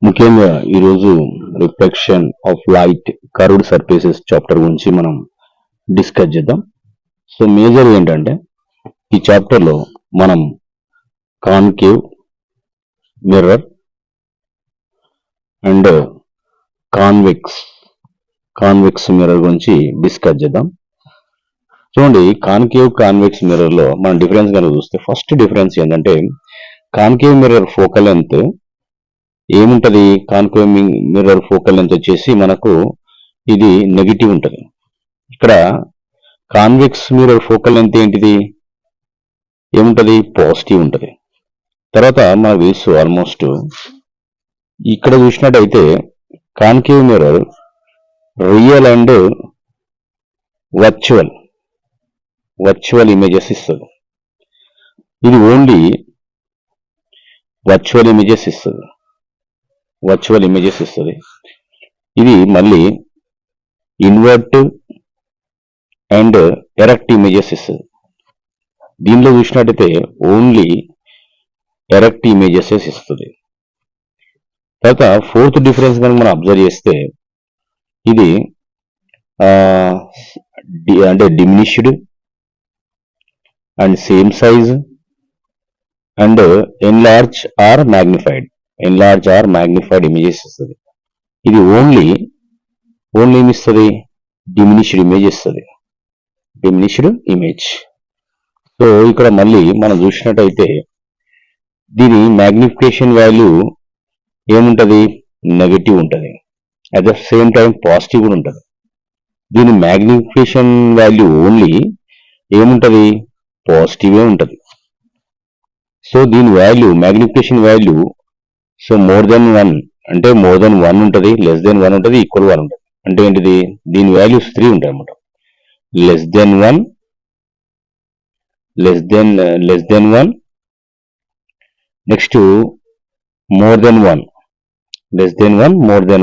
ముఖ్యంగా ఈరోజు reflection of light curved surfaces chapter గురించి మనం డిస్కస్ చేద్దాం. సో మేజర్ ఏంటంటే ఈ చాప్టర్లో మనం concave mirror and convex mirror గురించి డిస్కస్ చేద్దాం. చూడండి, కాన్వెక్స్ మిర్రర్ లో మనం డిఫరెన్స్ కనుక చూస్తే ఫస్ట్ డిఫరెన్స్ ఏంటంటే కాన్కేవ్ మిర్రర్ ఫోకల్ లెంత్ ఏముంటది. కాన్కేవ్ మిర్రర్ ఫోకల్ లెంత్ వచ్చేసి మనకు ఇది నెగిటివ్ ఉంటది. ఇక్కడ కాన్వెక్స్ మిర్రర్ ఫోకల్ లెంత్ ఏంటిది, ఏముంటది, పాజిటివ్ ఉంటది. తర్వాత మనకు తెలుసు ఆల్మోస్ట్ ఇక్కడ చూసినట్టయితే concave mirror real and virtual images ఇస్తుంది. ఇది ఓన్లీ వర్చువల్ ఇమేజెస్ ఇస్తుంది. ఇది మళ్ళీ ఇన్వర్ట్ అండ్ ఎరెక్ట్ ఇమేజెస్ ఇస్తుంది. దీనిలో చూసినట్టయితే ఓన్లీ ఎరెక్ట్ ఇమేజెస్ ఇస్తుంది. తర్వాత ఫోర్త్ డిఫరెన్స్ కనుక మనం అబ్జర్వ్ చేస్తే ఇది అంటే diminished and same size and enlarge or magnified images ఇస్తుంది. ఇది ఓన్లీ ఏమిస్తుంది, డిమినిష్డ్ ఇమేజ్. సో ఇక్కడ మళ్ళీ మనం చూసినట్టయితే దీని మ్యాగ్నిఫికేషన్ వాల్యూ ఏముంటది, నెగటివ్ ఉంటుంది. At the same time positive కూడా ఉంటుంది. దీని మ్యాగ్నిఫికేషన్ వాల్యూ ఓన్లీ ఏముంటది, పాజిటివే ఉంటుంది. సో దీని value magnification value so more than 1 అంటే మోర్ దెన్ 1 ఉంటుంది, లెస్ దెన్ 1 ఉంటుంది, ఈక్వల్ 1 ఉంటుంది. అంటే ఏంటిది, దీని వాల్యూస్ 3 ఉంటాయి అన్నమాట. Less than 1, next more than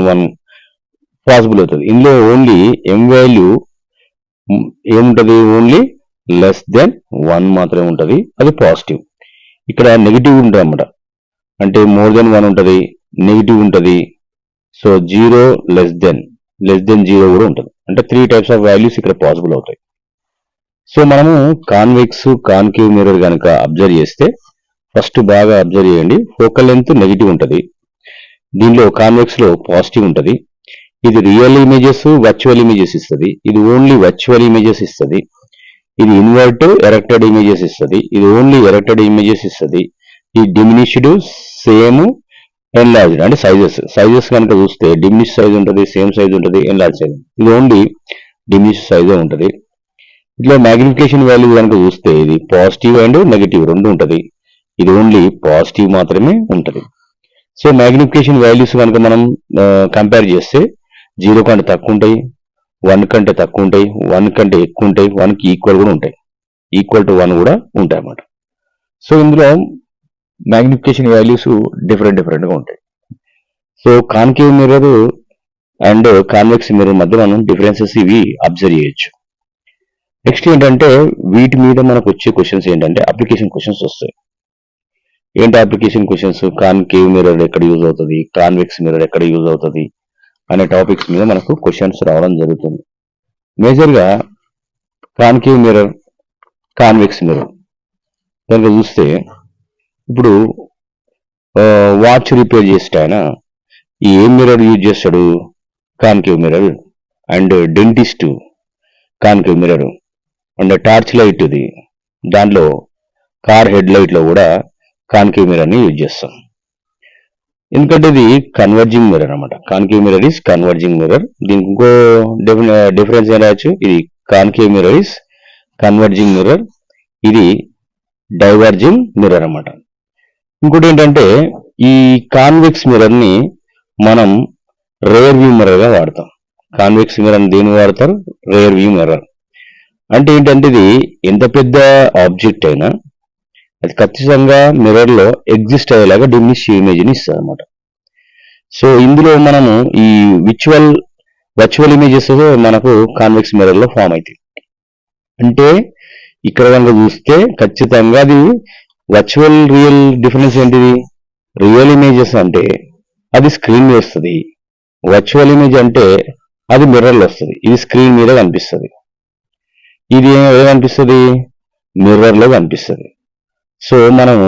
1, possible అవుతుంది. ఇందులో ఓన్లీ ఎం వాల్యూ ఏముంటది, ఓన్లీ లెస్ దెన్ 1 మాత్రమే ఉంటుంది, అది పాజిటివ్. ఇక్కడ నెగిటివ్ ఉంటుంది అన్నమాట. అంటే మోర్ దెన్ 1 ఉంటుంది, నెగిటివ్ ఉంటుంది. సో 0, లెస్ దెన్ 0 కూడా ఉంటుంది. అంటే 3 టైప్స్ ఆఫ్ వాల్యూస్ ఇక్కడ పాసిబుల్ అవుతాయి. సో మనము కాన్కేవ్ మిర్రర్ కనుక అబ్జర్వ్ చేస్తే ఫస్ట్ బాగా అబ్జర్వ్ చేయండి. ఫోకల్ లెంత్ నెగిటివ్ ఉంటుంది, దీనిలో కాన్వెక్స్ లో పాజిటివ్ ఉంటుంది. ఇది రియల్ ఇమేజెస్, వర్చువల్ ఇమేజెస్ ఇస్తుంది. ఇది ఓన్లీ వర్చువల్ ఇమేజెస్ ఇస్తుంది. ఇది ఇన్వర్ట్ ఎరెక్టెడ్ ఇమేజెస్ ఇస్తుంది. ఇది ఓన్లీ ఎరెక్టెడ్ ఇమేజెస్ ఇస్తుంది. ఈ డిమినిష్డ్, సేమ్, ఎన్లార్జ్డ్ అంటే సైజెస్ కనుక చూస్తే డిమినిష్ సైజ్ ఉంటుంది, సేమ్ సైజ్ ఉంటుంది, ఎన్లార్జ్ సైజ్. ఇది ఓన్లీ డిమినిష్ సైజే ఉంటుంది. ఇట్లా మ్యాగ్నిఫికేషన్ వాల్యూ కనుక చూస్తే ఇది పాజిటివ్ అండ్ నెగిటివ్ రెండు ఉంటుంది. ఇది ఓన్లీ పాజిటివ్ మాత్రమే ఉంటుంది. సో మ్యాగ్నిఫికేషన్ వాల్యూస్ కనుక మనం కంపేర్ చేస్తే 0 కంటే తక్కువ ఉంటాయి, 1 కంటే తక్కువ ఉంటాయి, 1 కంటే ఎక్కువ ఉంటాయి, 1కి ఈక్వల్ కూడా ఉంటాయి, ఈక్వల్ టు 1 కూడా ఉంటాయి అన్నమాట. సో ఇందులో మ్యాగ్నిఫికేషన్ వాల్యూస్ డిఫరెంట్గా ఉంటాయి. So concave mirror and convex mirror మధ్య మనం డిఫరెన్సెస్ ఇవి అబ్జర్వ్ చేయొచ్చు. నెక్స్ట్ ఏంటంటే వీటి మీద మనకు వచ్చే క్వశ్చన్స్ ఏంటంటే అప్లికేషన్ క్వశ్చన్స్ వస్తాయి. ఏంటి అప్లికేషన్ క్వశ్చన్స్, కాన్కేవ్ మిర్రర్ ఎక్కడ యూజ్ అవుతుంది, కాన్వెక్స్ మిర్రర్ ఎక్కడ యూజ్ అవుతుంది అనే టాపిక్స్ మీద మనకు క్వశ్చన్స్ రావడం జరుగుతుంది. మేజర్గా కాన్కేవ్ మిర్రర్, కాన్వెక్స్ మిర్రర్ కనుక చూస్తే ఇప్పుడు వాచ్ రిపేర్ చేస్తే ఆయన ఏ మిర్రర్ యూజ్ చేస్తాడు, concave mirror. And dentist concave mirror. And torch light ఇది, దాంట్లో కార్ హెడ్ లైట్ లో కూడా కాన్కేవ్ మిర్రర్ ని యూజ్ చేస్తాం. ఎందుకంటే ఇది కన్వర్జింగ్ మిర్రర్ అన్నమాట. Concave mirror is converging mirror. దీనికి ఇంకో డిఫరెన్స్ ఏం రాయొచ్చు, ఇది concave mirror is converging mirror, ఇది డైవర్జింగ్ మిర్రర్ అన్నమాట. ఇంకోటి ఏంటంటే ఈ కాన్వెక్స్ మిర్రర్ ని మనం రేర్ వ్యూ మిర్రర్ గా వాడతాం. కాన్వెక్స్ మిర్రర్ దేని వాడతారు, రేర్ వ్యూ మిర్రర్. అంటే ఏంటంటే ఇది ఎంత పెద్ద ఆబ్జెక్ట్ అయినా అది ఖచ్చితంగా మిర్రర్ లో ఎగ్జిస్ట్ అయ్యేలాగా డిమినిష్ ఇమేజ్ ని ఇస్తుంది అనమాట. సో ఇందులో మనము ఈ వర్చువల్ ఇమేజెస్ మనకు కాన్వెక్స్ మిర్రర్ లో ఫామ్ అవుతాయి. అంటే ఇక్కడ కనుక చూస్తే ఖచ్చితంగా అది వర్చువల్ రియల్ డిఫరెన్స్ ఏంటిది, రియల్ ఇమేజెస్ అంటే అది స్క్రీన్ మీద వస్తుంది. వర్చువల్ ఇమేజ్ అంటే అది మిర్రర్లో వస్తుంది, ఇది స్క్రీన్ మీద కనిపిస్తుంది. ఇది ఏమనిపిస్తుంది, మిర్రర్లో కనిపిస్తుంది. సో మనము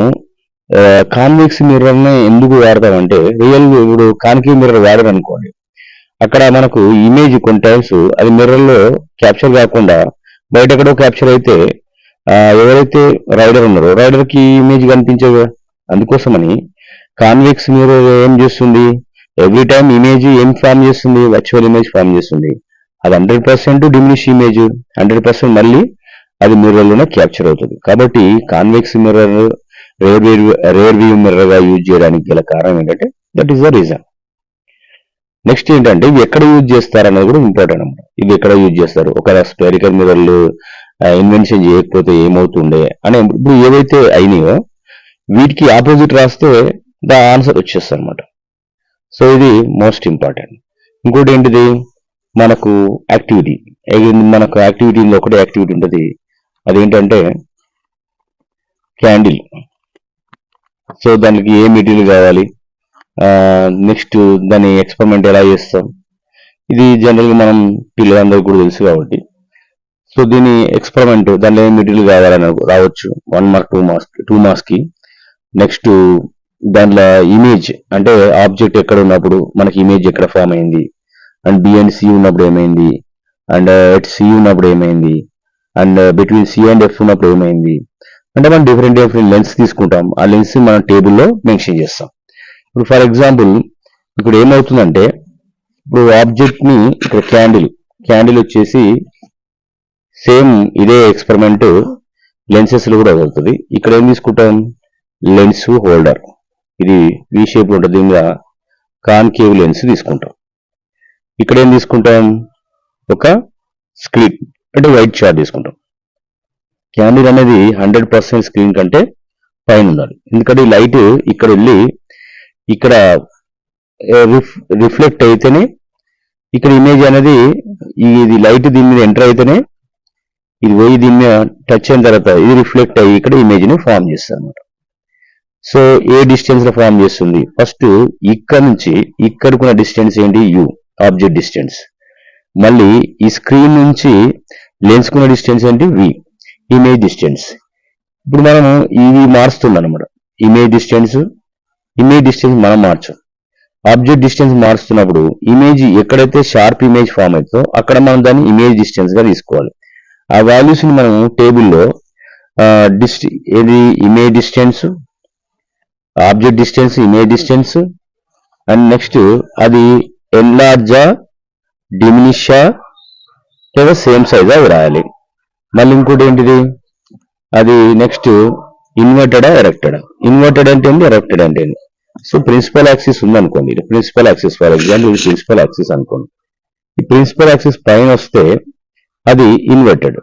కాన్వెక్స్ మిర్రర్ని ఎందుకు వాడతామంటే, ఇప్పుడు కాన్కేవ్ మిర్రర్ వాడారు అనుకోండి, అక్కడ మనకు ఇమేజ్ కొన్ని టైమ్స్ అది మిర్రర్లో క్యాప్చర్ కాకుండా బయట ఎక్కడో క్యాప్చర్ అయితే ఎవరైతే రైడర్ ఉన్నారో రైడర్కి ఇమేజ్ కనిపించదు. అందుకోసమని కాన్వెక్స్ మిర్రర్ ఏం చేస్తుంది, ఎవ్రీ టైం ఇమేజ్ ఏం ఫామ్ చేస్తుంది, వర్చువల్ ఇమేజ్ ఫామ్ చేస్తుంది. అది 100% డిమినిష్ ఇమేజ్, 100% మళ్ళీ అది మిర్రర్లోనే క్యాప్చర్ అవుతుంది. కాబట్టి convex mirror rare view mirror గా యూజ్ చేయడానికి గల కారణం ఏంటంటే that is the reason. Next ఏంటంటే ఇవి ఎక్కడ యూజ్ చేస్తారు అనేది కూడా ఇంపార్టెంట్ అన్నమాట. ఇవి ఎక్కడ యూజ్ చేస్తారు, ఒక స్పెరికల్ మిర్రర్లు ఇన్వెన్షన్ చేయకపోతే ఏమవుతుండే అని ఇప్పుడు ఏవైతే అయినాయో వీటికి ఆపోజిట్ రాస్తే ద ఆన్సర్ వచ్చేస్తుంది అనమాట. సో ఇది మోస్ట్ ఇంపార్టెంట్. ఇంకోటి ఏంటిది, మనకు యాక్టివిటీ. మనకు యాక్టివిటీలో ఒకటే యాక్టివిటీ ఉంటుంది, అదేంటంటే క్యాండిల్. సో దానికి ఏ మెటీరియల్ కావాలి, నెక్స్ట్ దాని ఎక్స్పెరిమెంట్ ఎలా చేస్తాం, ఇది జనరల్గా మనం పిల్లలందరికీ కూడా తెలుసు కాబట్టి. సో దీని ఎక్స్పెరిమెంట్ దానిలో ఏ మెటీరియల్ కావాలని రావచ్చు 1 మార్క్ 2 మార్క్స్కి. నెక్స్ట్ దాంట్లో ఇమేజ్ అంటే ఆబ్జెక్ట్ ఎక్కడ ఉన్నప్పుడు మనకి ఇమేజ్ ఎక్కడ ఫామ్ అయింది, అండ్ బి అండ్ సి ఉన్నప్పుడు ఏమైంది, అండ్ ఎట్ సి ఉన్నప్పుడు ఏమైంది, and between C and F ఉన్నప్పుడు ఏమైంది అంటే మనం డిఫరెంట్ లెన్స్ తీసుకుంటాం. ఆ లెన్స్ మనం టేబుల్లో మెన్షన్ చేస్తాం. ఇప్పుడు ఫర్ ఎగ్జాంపుల్ ఇప్పుడు ఏమవుతుందంటే, ఇప్పుడు ఆబ్జెక్ట్ ని ఇక్కడ క్యాండిల్ వచ్చేసి సేమ్ ఇదే ఎక్స్పెరిమెంట్ లెన్సెస్ లో కూడా అవుతుంది. ఇక్కడ ఏం తీసుకుంటాం, లెన్స్ హోల్డర్, ఇది వి షేప్ ఉంటుంది, దీని మీద కాన్కేవ్ లెన్స్ తీసుకుంటాం. ఇక్కడ ఏం తీసుకుంటాం, ఒక స్క్రీన్ అంటే వైట్ షార్ట్ తీసుకుంటాం. క్యాండిల్ అనేది 100% స్క్రీన్ కంటే పైన ఉండాలి, ఎందుకంటే ఈ లైట్ ఇక్కడ వెళ్ళి ఇక్కడ రిఫ్లెక్ట్ అయితేనే ఇక్కడ ఇమేజ్ అనేది ఇది లైట్ దీని మీద ఎంటర్ అయితేనే ఇది పోయి దీని మీద టచ్ అయిన తర్వాత ఇది రిఫ్లెక్ట్ అయ్యి ఇక్కడ ఇమేజ్ ని ఫామ్ చేస్తుంది అనమాట. సో ఏ డిస్టెన్స్ లో ఫామ్ చేస్తుంది, ఫస్ట్ ఇక్కడ నుంచి ఇక్కడికున్న డిస్టెన్స్ ఏంటి, యు ఆబ్జెక్ట్ డిస్టెన్స్. మళ్ళీ ఈ స్క్రీన్ నుంచి లెన్స్ కున్న డిస్టెన్స్ ఏంటి, వి ఇమేజ్ డిస్టెన్స్. ఇప్పుడు మనము ఇవి మారుస్తుంది అనమాట, ఇమేజ్ డిస్టెన్స్ మనం మార్చాం. ఆబ్జెక్ట్ డిస్టెన్స్ మారుస్తున్నప్పుడు ఇమేజ్ ఎక్కడైతే షార్ప్ ఇమేజ్ ఫామ్ అవుతుందో అక్కడ మనం దాన్ని ఇమేజ్ డిస్టెన్స్ గా తీసుకోవాలి. ఆ వాల్యూస్ ని మనం టేబుల్లో ఏది image distance, object distance, image distance, and next అది ఎన్లార్జా, డిమినిషా లేదా సేమ్ సైజ్ అవి రాయాలి. మళ్ళీ ఇంకోటి ఏంటిది, అది నెక్స్ట్ ఇన్వర్టెడా ఎరెక్టెడా. ఇన్వర్టెడ్ అంటే ఏంటి, ఎరెక్టెడ్ అంటే ఏంటి. సో ప్రిన్సిపల్ యాక్సిస్ ఉందనుకోండి, ఇది ప్రిన్సిపల్ యాక్సిస్, ఫర్ ఎగ్జాంపుల్ ఇది ప్రిన్సిపల్ యాక్సిస్ అనుకోండి. ఈ ప్రిన్సిపల్ యాక్సిస్ పైన వస్తే అది ఇన్వర్టెడ్,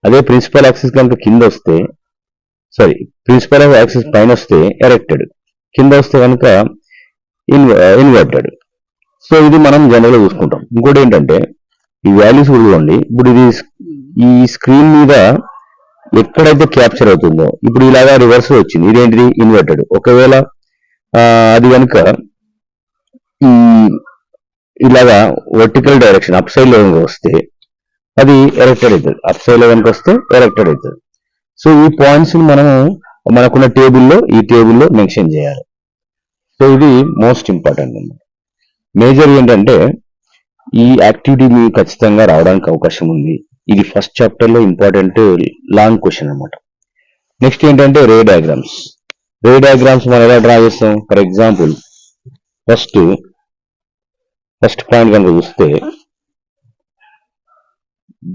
అదే ప్రిన్సిపల్ యాక్సిస్ కనుక కింద వస్తే ప్రిన్సిపల్ యాక్సిస్ పైన వస్తే ఎరెక్టెడ్, కింద వస్తే కనుక ఇన్వర్టెడ్. సో ఇది మనం జనరల్గా చూసుకుంటాం. ఇంకోటి ఏంటంటే ఈ వాల్యూస్ చూడండి, ఇప్పుడు ఇది ఈ స్క్రీన్ మీద ఎక్కడైతే క్యాప్చర్ అవుతుందో ఇప్పుడు ఇలాగా రివర్స్ వచ్చింది, ఇదేంటిది ఇన్వర్టెడ్. ఒకవేళ అది కనుక ఇలాగా వర్టికల్ డైరెక్షన్ అప్ సైడ్ లో వస్తే అది ఎరెక్టెడ్ అవుతుంది, అప్ సైడ్ లో కనుక వస్తే ఎరెక్టెడ్ అవుతుంది. సో ఈ పాయింట్స్ మనము మనకున్న ఈ టేబుల్లో మెన్షన్ చేయాలి. సో ఇది మోస్ట్ ఇంపార్టెంట్ అన్నమాట. మేజర్ ఏంటంటే ఈ యాక్టివిటీ మీకు ఖచ్చితంగా రావడానికి అవకాశం ఉంది. ఇది ఫస్ట్ చాప్టర్ లో ఇంపార్టెంట్ లాంగ్ క్వశ్చన్ అనమాట. నెక్స్ట్ ఏంటంటే రే డయాగ్రామ్స్. రే డయాగ్రామ్స్ మనం ఎలా డ్రా చేస్తాం, ఫర్ ఎగ్జాంపుల్ ఫస్ట్ పాయింట్ కనుక చూస్తే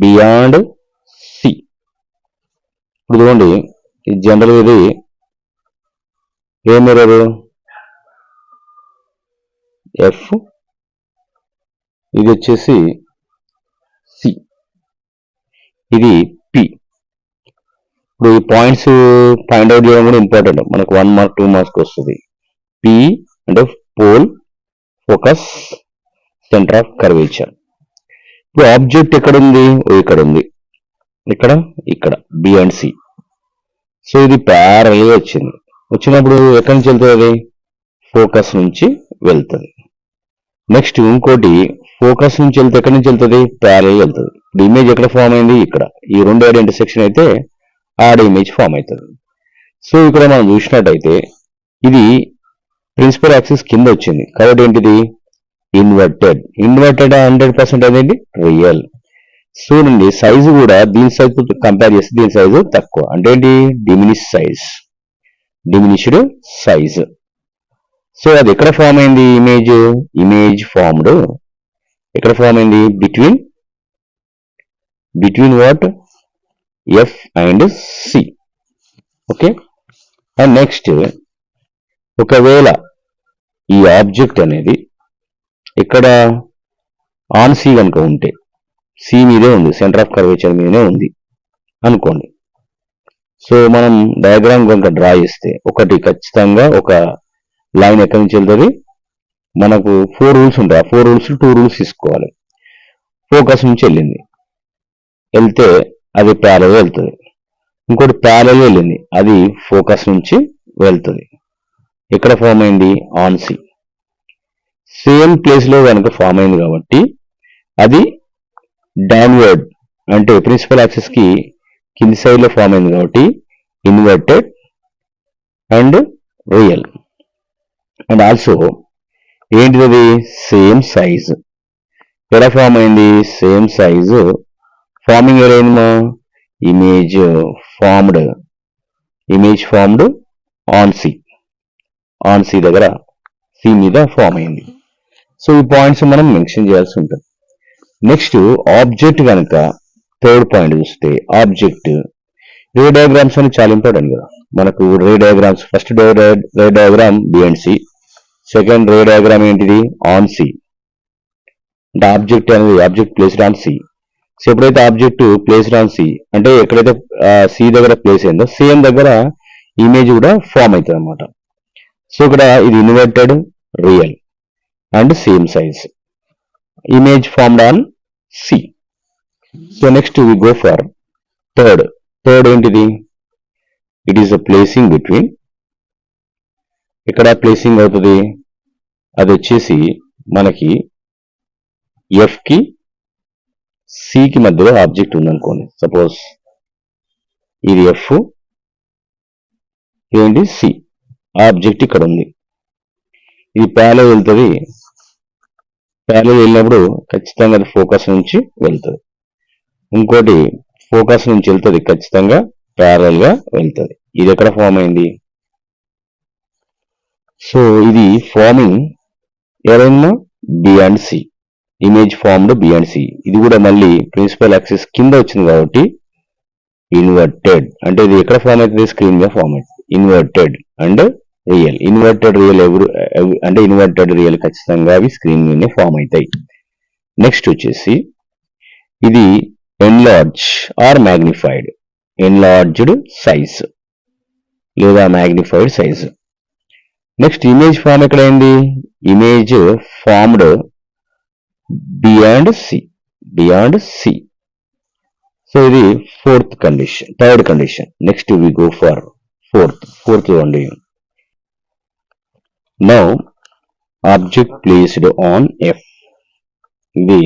బియాండ్ సి. ఇప్పుడు చూడండి ఇది జనరల్, ఇది ఏ మిర్రర్, ఎఫ్, ఇది వచ్చేసి సి, ఇది పి. ఇప్పుడు ఈ పాయింట్స్ ఫైండ్ అవుట్ చేయడం కూడా ఇంపార్టెంట్, మనకు 1 మార్క్ 2 మార్క్స్ వస్తుంది. పి అంటే pole, focus, centre of curvature. ఇప్పుడు ఆబ్జెక్ట్ ఎక్కడ ఉంది, ఇక్కడ ఉంది, ఇక్కడ బి అండ్ సి. సో ఇది ప్యారల్ గా వచ్చినప్పుడు ఎక్కడి నుంచి వెళ్తుంది, ఫోకస్ నుంచి వెళ్తుంది. నెక్స్ట్ ఇంకోటి ఫోకస్ నుంచి వెళ్తే ఎక్కడి నుంచి వెళ్తుంది, ప్యారల్ వెళ్తుంది. ఇప్పుడు ఇమేజ్ ఎక్కడ ఫామ్ అయింది, ఇక్కడ. ఈ రెండు యాడ్ ఇంటర్సెక్షన్ అయితే ఆడ ఇమేజ్ ఫామ్ అవుతుంది. సో ఇక్కడ మనం చూసినట్టయితే ఇది ప్రిన్సిపల్ యాక్సిస్ కింద వచ్చింది కాబట్టి ఏంటిది ఇన్వర్టెడ్. 100% అనేది రియల్. చూడండి సైజు కూడా దీని సైజు కంపేర్ చేస్తే దీని సైజు తక్కువ, అంటే ఏంటి డిమినిష్డ్ సైజ్. సో అది ఎక్కడ ఫామ్ అయింది, ఇమేజ్ ఫార్మ్డ్ ఎక్కడ ఫామ్ అయింది, between what, F and C. Okay. And next ఒకవేళ ఈ ఆబ్జెక్ట్ అనేది ఇక్కడ ఆన్ సి కనుక ఉంటే, సి మీదే ఉంది, సెంటర్ ఆఫ్ కర్వేచర్ మీదనే ఉంది అనుకోండి. సో మనం డయాగ్రామ్ కనుక డ్రా చేస్తే ఒకటి ఖచ్చితంగా ఒక లైన్ ఎక్కడి నుంచి వెళ్తుంది, మనకు 4 రూల్స్ ఉంటాయి. ఆ 4 రూల్స్ 2 రూల్స్ తీసుకోవాలి. ఫోకస్ నుంచి వెళ్తే అది ప్యారల్ వెళ్తుంది. ఇంకోటి ప్యారల్ వెళ్ళింది, అది ఫోకస్ నుంచి వెళ్తుంది. ఎక్కడ ఫామ్ అయింది, ఆన్ సి. సేమ్ ప్లేస్ లో కనుక ఫామ్ అయింది కాబట్టి అది డౌన్వర్డ్, అంటే ప్రిన్సిపల్ యాక్సిస్ కి కింది సైడ్ లో ఫామ్ అయింది కాబట్టి inverted and real. And also ఏంటిది, సేమ్ సైజ్. ఎలా ఫామ్ అయింది, సేమ్ సైజు. ఫార్మింగ్ ఏదైందమ్మా, ఇమేజ్ ఫార్మ్డ్ ఆన్ సి దగ్గర సి మీద ఫామ్ అయింది. సో ఈ పాయింట్స్ మనం మెన్షన్ చేయాల్సి ఉంటుంది. నెక్స్ట్ ఆబ్జెక్ట్ కనుక థర్డ్ పాయింట్ చూస్తే, ఆబ్జెక్ట్ రే డయాగ్రామ్స్ అని చాలా ఇంపార్టెంట్ కదా మనకు. Ray diagrams, first ray diagram B and C, second ray diagram ఏంటిది, ఆన్ సి. అంటే ఆబ్జెక్ట్ అనేది object placed on C. So ఎప్పుడైతే ఆబ్జెక్ట్ ప్లేస్డ్ ఆన్ సి అంటే ఎక్కడైతే సి దగ్గర ప్లేస్ అయిందో సేమ్ దగ్గర ఇమేజ్ కూడా ఫామ్ అవుతుంది అనమాట. సో ఇక్కడ ఇది inverted, real and same size, image formed on C. So next we go for third ఏంటిది, it is the placing between. ఇక్కడ ప్లేసింగ్ అవుతుంది, అది వచ్చేసి మనకి ఎఫ్ కి సి కి మధ్యలో ఆబ్జెక్ట్ ఉందనుకోండి. సపోజ్ ఇది ఎఫ్, ఏంటి సి, ఆబ్జెక్ట్ ఇక్కడ ఉంది. ఇది ప్యారలల్ వెళ్తుంది. ప్యారలల్ వెళ్ళినప్పుడు ఖచ్చితంగా అది ఫోకస్ నుంచి వెళ్తుంది. ఇంకోటి ఫోకస్ నుంచి వెళ్తుంది, ఖచ్చితంగా ప్యారలల్ గా వెళ్తుంది. ఇది ఎక్కడ ఫామ్ అయింది, సో ఇది ఫార్మింగ్ ఎవరైనా B and C, image formed B and C. ఇది కూడా మళ్ళీ ప్రిన్సిపల్ యాక్సిస్ కింద వచ్చింది కాబట్టి ఇన్వర్టెడ్, అంటే ఇది ఎక్కడ ఫామ్ అవుతుంది, స్క్రీన్ గా ఫామ్ అవుతుంది. Inverted and real. అంటే ఇన్వర్టెడ్ రియల్ ఖచ్చితంగా అవి స్క్రీన్ మీదనే ఫామ్ అవుతాయి. నెక్స్ట్ వచ్చేసి ఇది enlarge or magnified, enlarged size లేదా magnified size. Next image form ఎక్కడైంది, image formed beyond C. So ఇది third condition. Next we go for fourth అండి. Now object placed on F. ఇది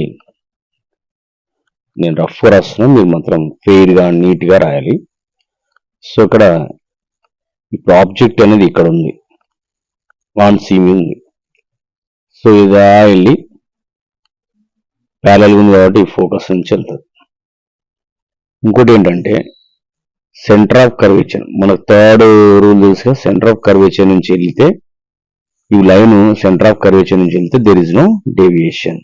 నేను రఫ్ రాస్తున్నాను, మీరు మాత్రం ఫెయిర్ గా నీట్ గా రాయాలి. సో ఇక్కడ ఇప్పుడు ఆబ్జెక్ట్ అనేది ఇక్కడ ఉంది, ఆన్ సి మీద ఉంది. సో ఇది వెళ్ళి ప్యారలల్ ఉంది కాబట్టి ఫోకస్ నుంచి వెళ్తుంది. ఇంకోటి ఏంటంటే సెంటర్ ఆఫ్ కర్వేచర్, మనకు థర్డ్ రూల్ తెలుసుగా, సెంటర్ ఆఫ్ కర్వేచర్ నుంచి వెళ్తే ఈ లైన్ సెంటర్ ఆఫ్ కర్వేచర్ నుంచి వెళ్తే there is no deviation.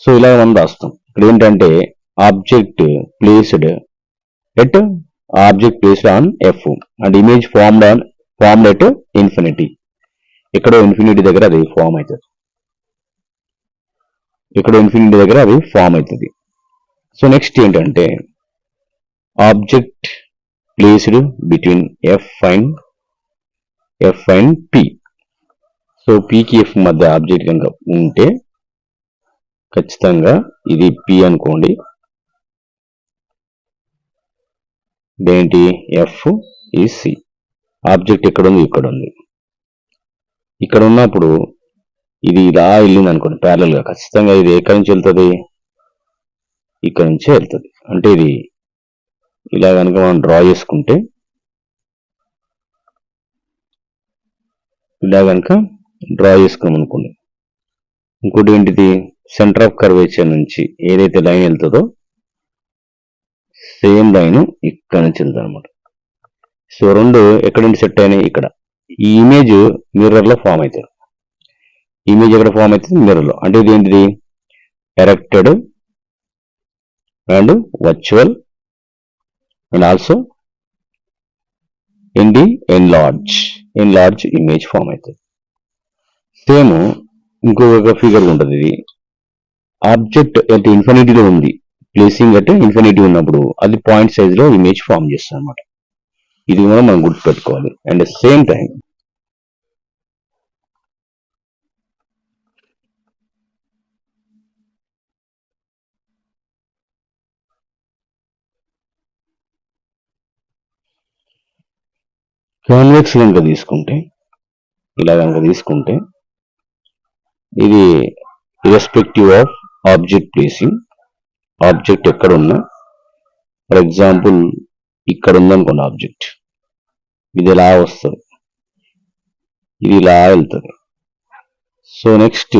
So ఇలా మనం రాస్తాం. ఇక్కడ ఏంటంటే object placed on F and image formed at infinity. ఎక్కడో ఇన్ఫినిటీ దగ్గర అది ఫామ్ అవుతుంది, సో నెక్స్ట్ ఏంటంటే object placed between F and P. So పికి ఎఫ్ మధ్య ఆబ్జెక్ట్ కనుక ఉంటే ఖచ్చితంగా ఇది పి అనుకోండి, ఇదేంటి ఎఫ్ ఈ సి. ఆబ్జెక్ట్ ఎక్కడ ఉంది, ఇక్కడ ఉంది. ఇక్కడ ఉన్నప్పుడు ఇది ఇలా వెళ్ళింది అనుకోండి ప్యారలల్ గా, ఖచ్చితంగా ఇది ఎక్కడి నుంచి వెళ్తుంది, ఇక్కడ నుంచే వెళ్తుంది. అంటే ఇది ఇలా కనుక మనం డ్రా చేసుకుంటే, ఇలా కనుక డ్రా చేసుకున్నాం అనుకోండి, ఇంకోటి ఏంటిది, సెంటర్ ఆఫ్ కర్వేచర్ నుంచి ఏదైతే లైన్ వెళ్తుందో సేమ్ లైన్ ఇక్కడ నుంచి వెళ్తుంది అనమాట. సో రెండు ఎక్కడి నుంచి సెట్ అయినాయి, ఇక్కడ. ఈ ఇమేజ్ మిర్రర్ లో ఫామ్ అవుతుంది. ఇమేజ్ ఎక్కడ ఫామ్ అవుతుంది, మిర్రర్ లో. అంటే ఇది ఏంటిది, erected and virtual and also ఏంటి, ఎన్లార్జ్ ఇమేజ్ ఫామ్ అవుతుంది. సేమ్ ఇంకొక ఫిగర్ ఉంటుంది. ఇది ఆబ్జెక్ట్ అంటే ఇన్ఫినిటీలో ఉంది, ప్లేసింగ్ అంటే ఇన్ఫినిటీ ఉన్నప్పుడు అది పాయింట్ సైజ్ లో ఇమేజ్ ఫామ్ చేస్తుంది అనమాట. ఇది కూడా మనం గుర్తుపెట్టుకోవాలి. అండ్ సేమ్ టైం కాన్వెక్స్ కనుక తీసుకుంటే, ఇలా కనుక తీసుకుంటే, ఇది irrespective of object placing, object ఎక్కడున్నా, ఫర్ ఎగ్జాంపుల్ ఇక్కడ ఉందనుకోండి ఆబ్జెక్ట్, ఇది ఇలా వస్తుంది, ఇది ఇలా వెళ్తుంది. సో నెక్స్ట్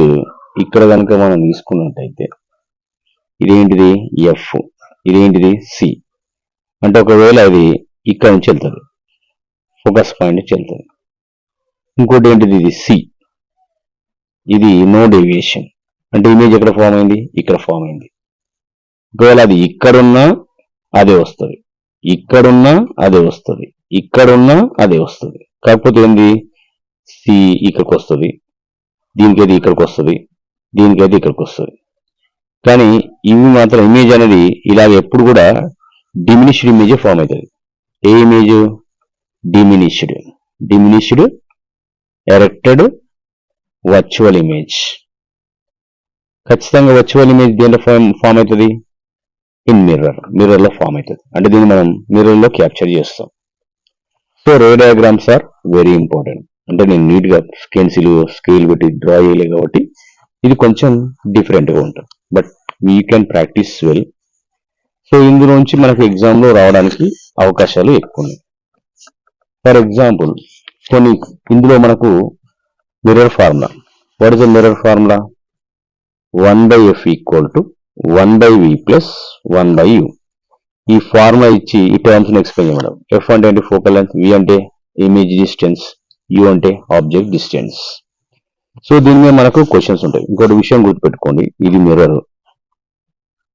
ఇక్కడ కనుక మనం తీసుకున్నట్టయితే ఇదేంటిది ఎఫ్, ఇదేంటిది సి. అంటే ఒకవేళ ఇది ఇక్కడ నుంచి వెళ్తుంది, ఫోకస్ పాయింట్ నుంచి వెళ్తుంది. ఇంకోటి ఏంటిది, ఇది సి, ఇది నో డేవియేషన్. అంటే ఇమేజ్ ఎక్కడ ఫామ్ అయింది, ఇక్కడ ఫామ్ అయింది. ఒకవేళ అది ఇక్కడున్నా అదే వస్తుంది, ఇక్కడున్నా అదే వస్తుంది, ఇక్కడున్నా అదే వస్తుంది. కాకపోతే ఏంది, సి ఇక్కడికి వస్తుంది, దీనికైతే ఇక్కడికి వస్తుంది, దీనికైతే ఇక్కడికి వస్తుంది. కానీ ఇవి మాత్రం ఇమేజ్ అనేది ఇలాగ ఎప్పుడు కూడా డిమినిష్డ్ ఇమేజ్ ఫామ్ అవుతుంది. A image, diminished erected virtual image. ఖచ్చితంగా వర్చువల్ ఇమేజ్ దేంట్లో ఫామ్ అవుతుంది, ఇన్ మిర్రర్ లో ఫామ్ అవుతుంది. అంటే దీన్ని మనం మిర్రర్ లో క్యాప్చర్ చేస్తాం. So ray diagrams are very important. అంటే నేను నీట్ గా స్కేల్ పెట్టి డ్రా చేయలే కాబట్టి ఇది కొంచెం డిఫరెంట్ గా ఉంటుంది, but we can practice well. So ఇందులోంచి మనకు ఎగ్జామ్ లో రావడానికి అవకాశాలు ఎక్కువ ఉన్నాయి. ఫర్ ఎగ్జాంపుల్ కొన్ని ఇందులో మనకు mirror formula, what is the mirror formula, 1/f = 1/v + 1/u. ఈ ఫార్ములా ఇచ్చి ఈ టర్మ్స్ ని ఎక్స్ప్లెయిన్ చేయడం. ఎఫ్ అంటే ఏంటి, ఫోకల్ లెంత్, వి అంటే ఇమేజ్ డిస్టెన్స్, యు అంటే ఆబ్జెక్ట్ డిస్టెన్స్. సో దీని మీద మనకు క్వశ్చన్స్ ఉంటాయి. ఇంకోటి విషయం గుర్తుపెట్టుకోండి, ఇది మిర్రర్.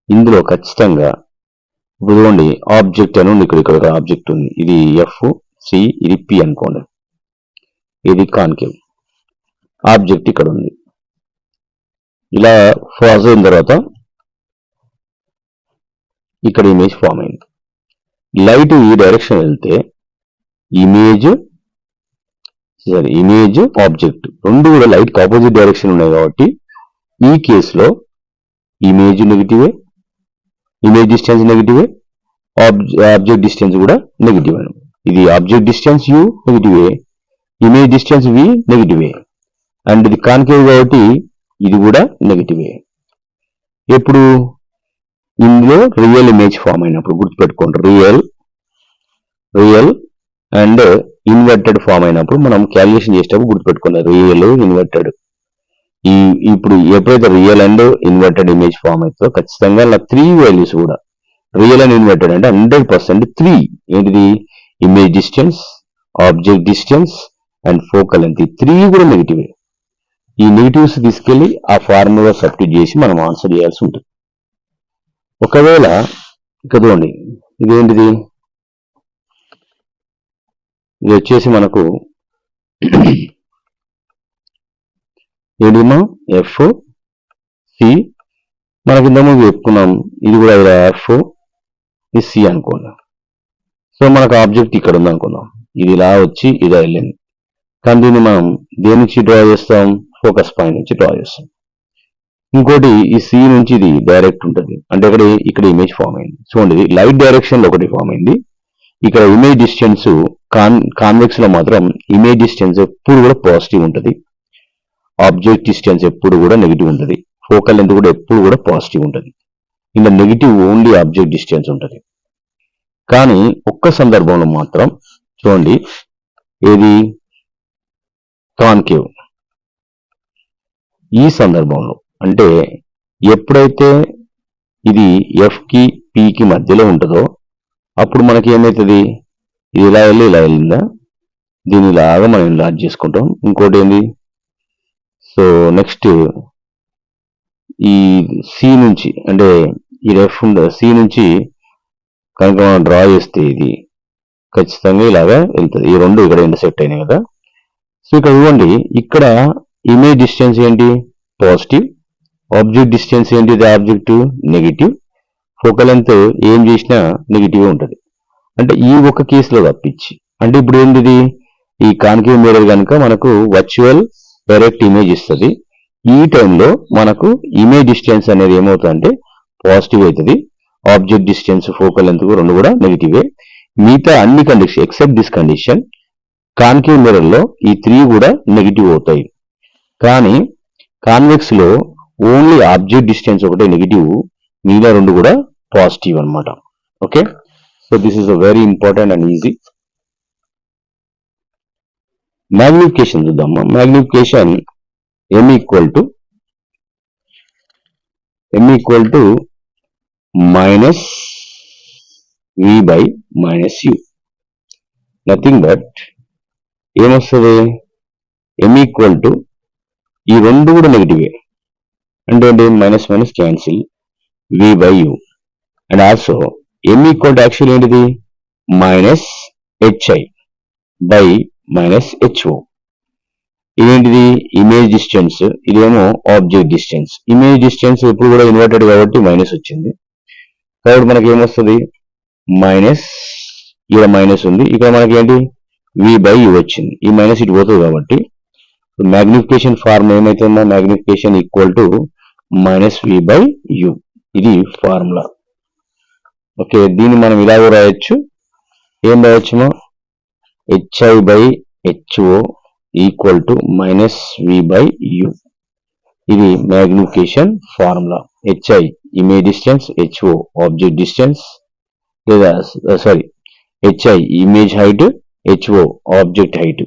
ఇందులో ఖచ్చితంగా ఇదిగోండి ఆబ్జెక్ట్ అని ఉంది, ఇక్కడ ఆబ్జెక్ట్ ఉంది, ఇది ఎఫ్, సి, ఇది పి అనుకోండి, ఇది కాన్కేవ్. ఆబ్జెక్ట్ ఇక్కడ ఉంది. ఇలా ఫాజ్ అయిన తర్వాత ఇక్కడ ఇమేజ్ ఫామ్ అయింది. లైట్ ఈ డైరెక్షన్ వెళ్తే ఇమేజ్ ఆబ్జెక్ట్ రెండు కూడా లైట్ కి ఆపోజిట్ డైరెక్షన్ ఉన్నాయి కాబట్టి ఈ కేసులో ఇమేజ్ నెగిటివే, ఇమేజ్ డిస్టెన్స్ నెగిటివే, ఆబ్జెక్ట్ డిస్టెన్స్ కూడా నెగిటివ్. ఇది ఆబ్జెక్ట్ డిస్టెన్స్ యు నెగిటివే, ఇమేజ్ డిస్టెన్స్ వి నెగిటివే. అండ్ ఇది కాన్కేవ్ కాబట్టి ఇది కూడా నెగిటివే. ఎప్పుడు ఇందులో రియల్ ఇమేజ్ ఫామ్ అయినప్పుడు గుర్తుపెట్టుకోండి, రియల్ అండ్ ఇన్వర్టెడ్ ఫామ్ అయినప్పుడు మనం క్యాలిక్యులేషన్ చేసేటప్పుడు గుర్తుపెట్టుకోండి, రియల్ ఇన్వర్టెడ్. ఇప్పుడు ఎప్పుడైతే real and inverted image form అవుతుందో ఖచ్చితంగా అలా 3 వాల్యూస్ కూడా రియల్ అండ్ ఇన్వర్టెడ్ అంటే 100% 3 ఏంటిది, image distance, object distance and focal length, 3 కూడా నెగిటివే. ఈ నెగిటివ్స్ తీసుకెళ్లి ఆ ఫార్ములా సబ్స్టిట్యూట్ చేసి మనం ఆన్సర్ చేయాల్సి ఉంటుంది. ఒకవేళ ఇక్కడ చూడండి, ఇదేంటిది, ఇది వచ్చేసి మనకు ఏడిమా ఎఫ్ సి, మనకి ఇంతకుముందు చెప్పుకున్నాం, ఇది కూడా ఇలా ఎఫ్, ఇది సి అనుకున్నాం. సో మనకు ఆబ్జెక్ట్ ఇక్కడ ఉంది అనుకున్నాం, ఇది ఇలా వచ్చి ఇలా వెళ్ళింది. కానీ దీన్ని మనం దేని నుంచి డ్రా చేస్తాం, ఫోకస్ పాయింట్ నుంచి డ్రా చేస్తాం. ఇంకోటి ఈ సి నుంచి ఇది డైరెక్ట్ ఉంటుంది, అంటే ఇక్కడ ఇమేజ్ ఫామ్ అయింది. చూడండి లైట్ డైరెక్షన్ లో ఒకటి ఫామ్ అయింది. ఇక్కడ ఇమేజ్ డిస్టెన్స్ కాన్వెక్స్ లో మాత్రం ఇమేజ్ డిస్టెన్స్ ఎప్పుడు కూడా పాజిటివ్ ఉంటుంది. ఆబ్జెక్ట్ డిస్టెన్స్ ఎప్పుడు కూడా నెగిటివ్ ఉంటుంది, ఫోకల్ లెంత్ కూడా ఎప్పుడు కూడా పాజిటివ్ ఉంటుంది. ఇలా నెగిటివ్ ఓన్లీ ఆబ్జెక్ట్ డిస్టెన్స్ ఉంటుంది. కానీ ఒక్క సందర్భంలో మాత్రం చూడండి, ఏది కాన్కేవ్. ఈ సందర్భంలో అంటే ఎప్పుడైతే ఇది ఎఫ్ కి పికి మధ్యలో ఉంటుందో అప్పుడు మనకి ఏమవుతుంది, ఇది ఇలా వెళ్ళి ఇలా వెళ్ళిందా, దీని ఇలాగా మనం లార్జ్ చేసుకుంటాం. ఇంకోటి ఏంది, సో నెక్స్ట్ ఈ సి నుంచి అంటే ఈ రెఫ్ సి నుంచి కనుక మనం డ్రా చేస్తే ఇది ఖచ్చితంగా ఇలాగా వెళ్తుంది. ఈ రెండు ఇక్కడ ఇంటర్సెక్ట్ అయినాయి కదా. సో ఇక్కడ ఇవ్వండి, ఇక్కడ ఇమేజ్ డిస్టెన్స్ ఏంటి, పాజిటివ్. ఆబ్జెక్ట్ డిస్టెన్స్ ఏంటి, ఇది ఆబ్జెక్ట్ నెగిటివ్. ఫోకల్ లెంత్ ఏం చేసినా నెగిటివ్ ఉంటుంది. అంటే ఈ ఒక కేసులో తప్పించి, అంటే ఇప్పుడు ఏంటిది, ఈ కాన్కేవ్ మిర్రర్ కనుక మనకు వర్చువల్ డైరెక్ట్ ఇమేజ్ ఇస్తుంది. ఈ టైంలో మనకు ఇమేజ్ డిస్టెన్స్ అనేది ఏమవుతుందంటే పాజిటివ్ అవుతుంది. ఆబ్జెక్ట్ డిస్టెన్స్ ఫోకల్ లెంత్ రెండు కూడా నెగిటివే. మిగతా అన్ని condition except this condition concave mirror లో ఈ 3 కూడా నెగిటివ్ అవుతాయి. కానీ కాన్వెక్స్ లో ఓన్లీ ఆబ్జెక్ట్ డిస్టెన్స్ ఒకటే నెగిటివ్, మిగతా రెండు కూడా పాజిటివ్ అన్నమాట. Okay, so this is a very important and easy. Magnification చూద్దామా. Magnification m equal to minus v by minus u. Nothing but ఏమొస్తుంది, m ఈక్వల్ టు ఈ రెండు కూడా నెగిటివే అంటే minus minus cancel, v by u. And also m equal to actual ఏంటిది, minus hi by minus ho. ఇదేంటిది, image distance, ఇదేమో object distance. Image distance ఎప్పుడు కూడా ఇన్వర్టెడ్ కాబట్టి మైనస్ వచ్చింది, కాబట్టి మనకి ఏమొస్తుంది మైనస్, ఇక్కడ మైనస్ ఉంది, ఇక్కడ మనకి ఏంటి v బై u వచ్చింది, ఈ మైనస్ ఇటు పోతుంది కాబట్టి మ్యాగ్నిఫికేషన్ ఫార్ములా ఏమైతుందో, magnification equal to minus v by u. ఇది ఫార్ములా. ఓకే, దీన్ని మనం ఇలా రాయొచ్చు. ఏం రాయొచ్చుమో, hi by ho equal to minus v by u. ఇది magnification formula. hi image distance, ho object distance, లేదా sorry hi image height, ho object height.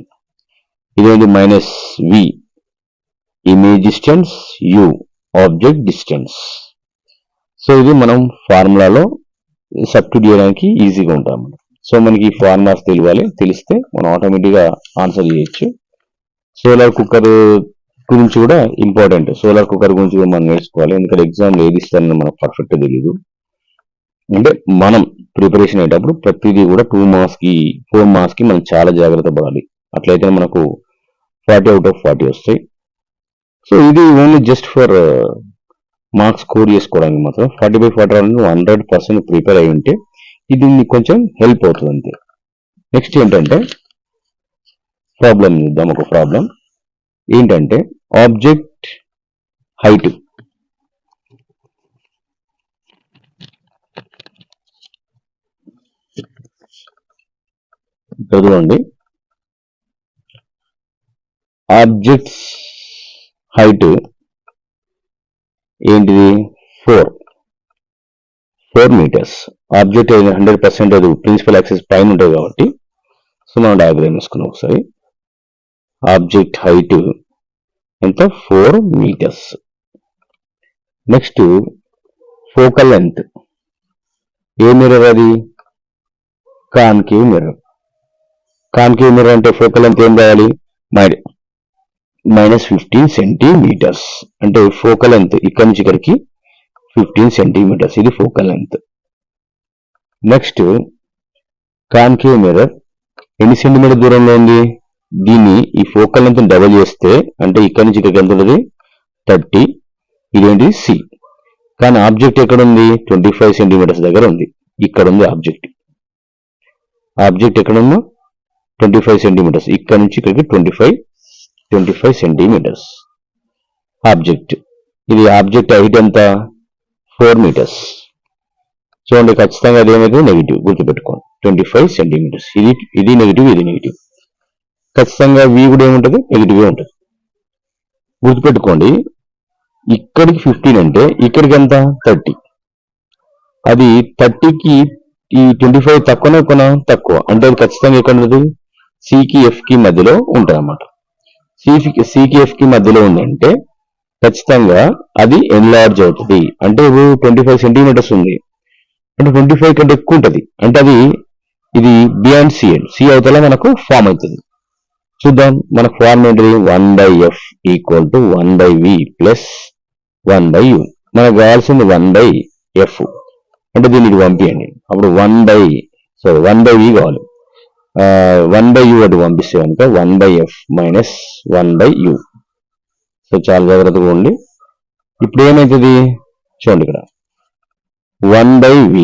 ఇదేంటి minus v image distance, u object distance. So ఇది మనం ఫార్ములాలో substitute చేయడానికి ఈజీగా ఉంటాం. So మనకి ఈ ఫార్ములాస్ తెలిస్తే మనం ఆటోమేటిక్గా ఆన్సర్ చేయొచ్చు. సోలార్ కుక్కర్ గురించి కూడా ఇంపార్టెంట్. సోలార్ కుక్కర్ గురించి కూడా మనం నేర్చుకోవాలి, ఎందుకంటే ఎగ్జామ్లో ఏది ఇస్తారని మనకు పర్ఫెక్ట్ తెలియదు. అంటే మనం ప్రిపరేషన్ అయ్యేటప్పుడు ప్రతిదీ కూడా 2 మార్క్స్ కి 4 మార్క్స్ కి మనం చాలా జాగ్రత్త పడాలి. అట్లయితే మనకు 40 అవుట్ ఆఫ్ 40 వస్తాయి. సో ఇది only just for marks score చేసుకోవడానికి మాత్రం. 40/40 రావాలని 100% ప్రిపేర్ అయి ఉంటే ఇది మీకు కొంచెం హెల్ప్ అవుతుంది అంతే. నెక్స్ట్ ఏంటంటే ప్రాబ్లం చూద్దాం. ఒక ప్రాబ్లం ఏంటంటే ఆబ్జెక్ట్ హైట్ చదవండి. ఆబ్జెక్ట్స్ హైట్ ఏంటిది, 4 మీటర్స్. ఆబ్జెక్ట్ 100% అది ప్రిన్సిపల్ యాక్సిస్ పైన ఉంటుంది కాబట్టి సో మనం డయాగ్రామ్ వేసుకున్నాం ఒకసారి. ఆబ్జెక్ట్ హైట్ ఎంత, 4 మీటర్స్. నెక్స్ట్ ఫోకల్ లెంత్, ఏ మిర్రర్ అది, కాన్కేవ్ మిర్రర్. కాన్కేవ్ మిర్రర్ అంటే ఫోకల్ లెంత్ ఏం రావాలి, మైనస్ 15 సెంటీమీటర్స్. అంటే ఫోకల్ లెంత్ ఇక్కడ నుంచి ఇక్కడికి 15 సెంటీమీటర్స్, ఇది focal length. Next concave mirror ఎన్ని సెంటీమీటర్ దూరంలో ఉంది, దీన్ని ఈ ఫోకల్ లెంత్ డబల్ చేస్తే అంటే ఇక్కడ నుంచి ఇక్కడికి ఎంత ఉంటుంది 30, ఇదేంటి సి. కానీ ఆబ్జెక్ట్ ఎక్కడ ఉంది, 25 సెంటీమీటర్స్ దగ్గర ఉంది. ఇక్కడ ఉంది ఆబ్జెక్ట్. ఆబ్జెక్ట్ ఎక్కడ ఉందో 25 సెంటీమీటర్స్, ఇక్కడ నుంచి ఇక్కడికి 25 సెంటీమీటర్స్ ఆబ్జెక్ట్. ఇది ఆబ్జెక్ట్ హైట్ ఎంత, 4 మీటర్స్. చూడండి ఖచ్చితంగా అది ఏమైతే నెగిటివ్, గుర్తుపెట్టుకోండి 25 సెంటీమీటర్స్. ఇది నెగిటివ్, ఇది నెగిటివ్. ఖచ్చితంగా v కూడా ఏముంటుంది, నెగిటివ్ ఉంటుంది. గుర్తుపెట్టుకోండి, ఇక్కడికి 15 అంటే ఇక్కడికి ఎంత 30. అది 30కి ఈ 25 తక్కువనే ఎక్కువనా? తక్కువ. అంటే అది ఖచ్చితంగా ఎక్కడ ఉంటుంది? సికి ఎఫ్కి మధ్యలో ఉంటుంది అన్నమాట. సికి ఎఫ్కి మధ్యలో ఉందంటే ఖచ్చితంగా అది ఎన్లార్జ్ అవుతుంది. అంటే ఇప్పుడు 25 సెంటీమీటర్స్ ఉంది అంటే 25 కంటే ఎక్కువ ఉంటుంది. అంటే అది ఇది బియాండ్ సిఎల్, సి అవతల మనకు ఫామ్ అవుతుంది. చూద్దాం, మనకు ఫార్మ్ ఏంటిది? 1/f = 1/v plus 1/u. మనకు కావాల్సింది 1/f. అంటే దీనికి పంపించండి. అప్పుడు 1/v కావాలి. 1/u అటు పంపిస్తే కనుక 1/f మైనస్ 1/u. సో చాలా జాగ్రత్తగా ఉండి. ఇప్పుడు ఏమవుతుంది చూడండి, ఇక్కడ 1/v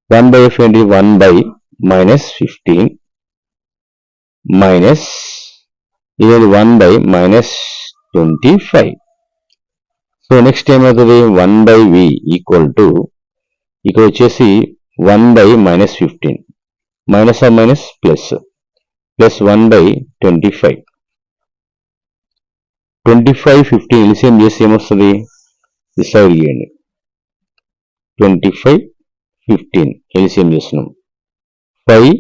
1/f ఏంటి? 1/-15 మైనస్ ఇదేంటి 1/-25. సో నెక్స్ట్ ఏమవుతుంది? 1/v = ఇక్కడ వచ్చేసి 1/-15 minus or minus plus 1/25. 25, 15 LCM చేసి ఏమొస్తుంది? డిసైడ్ చేయండి. 25, 15 ఎల్సిఎం చేస్తున్నాం. 5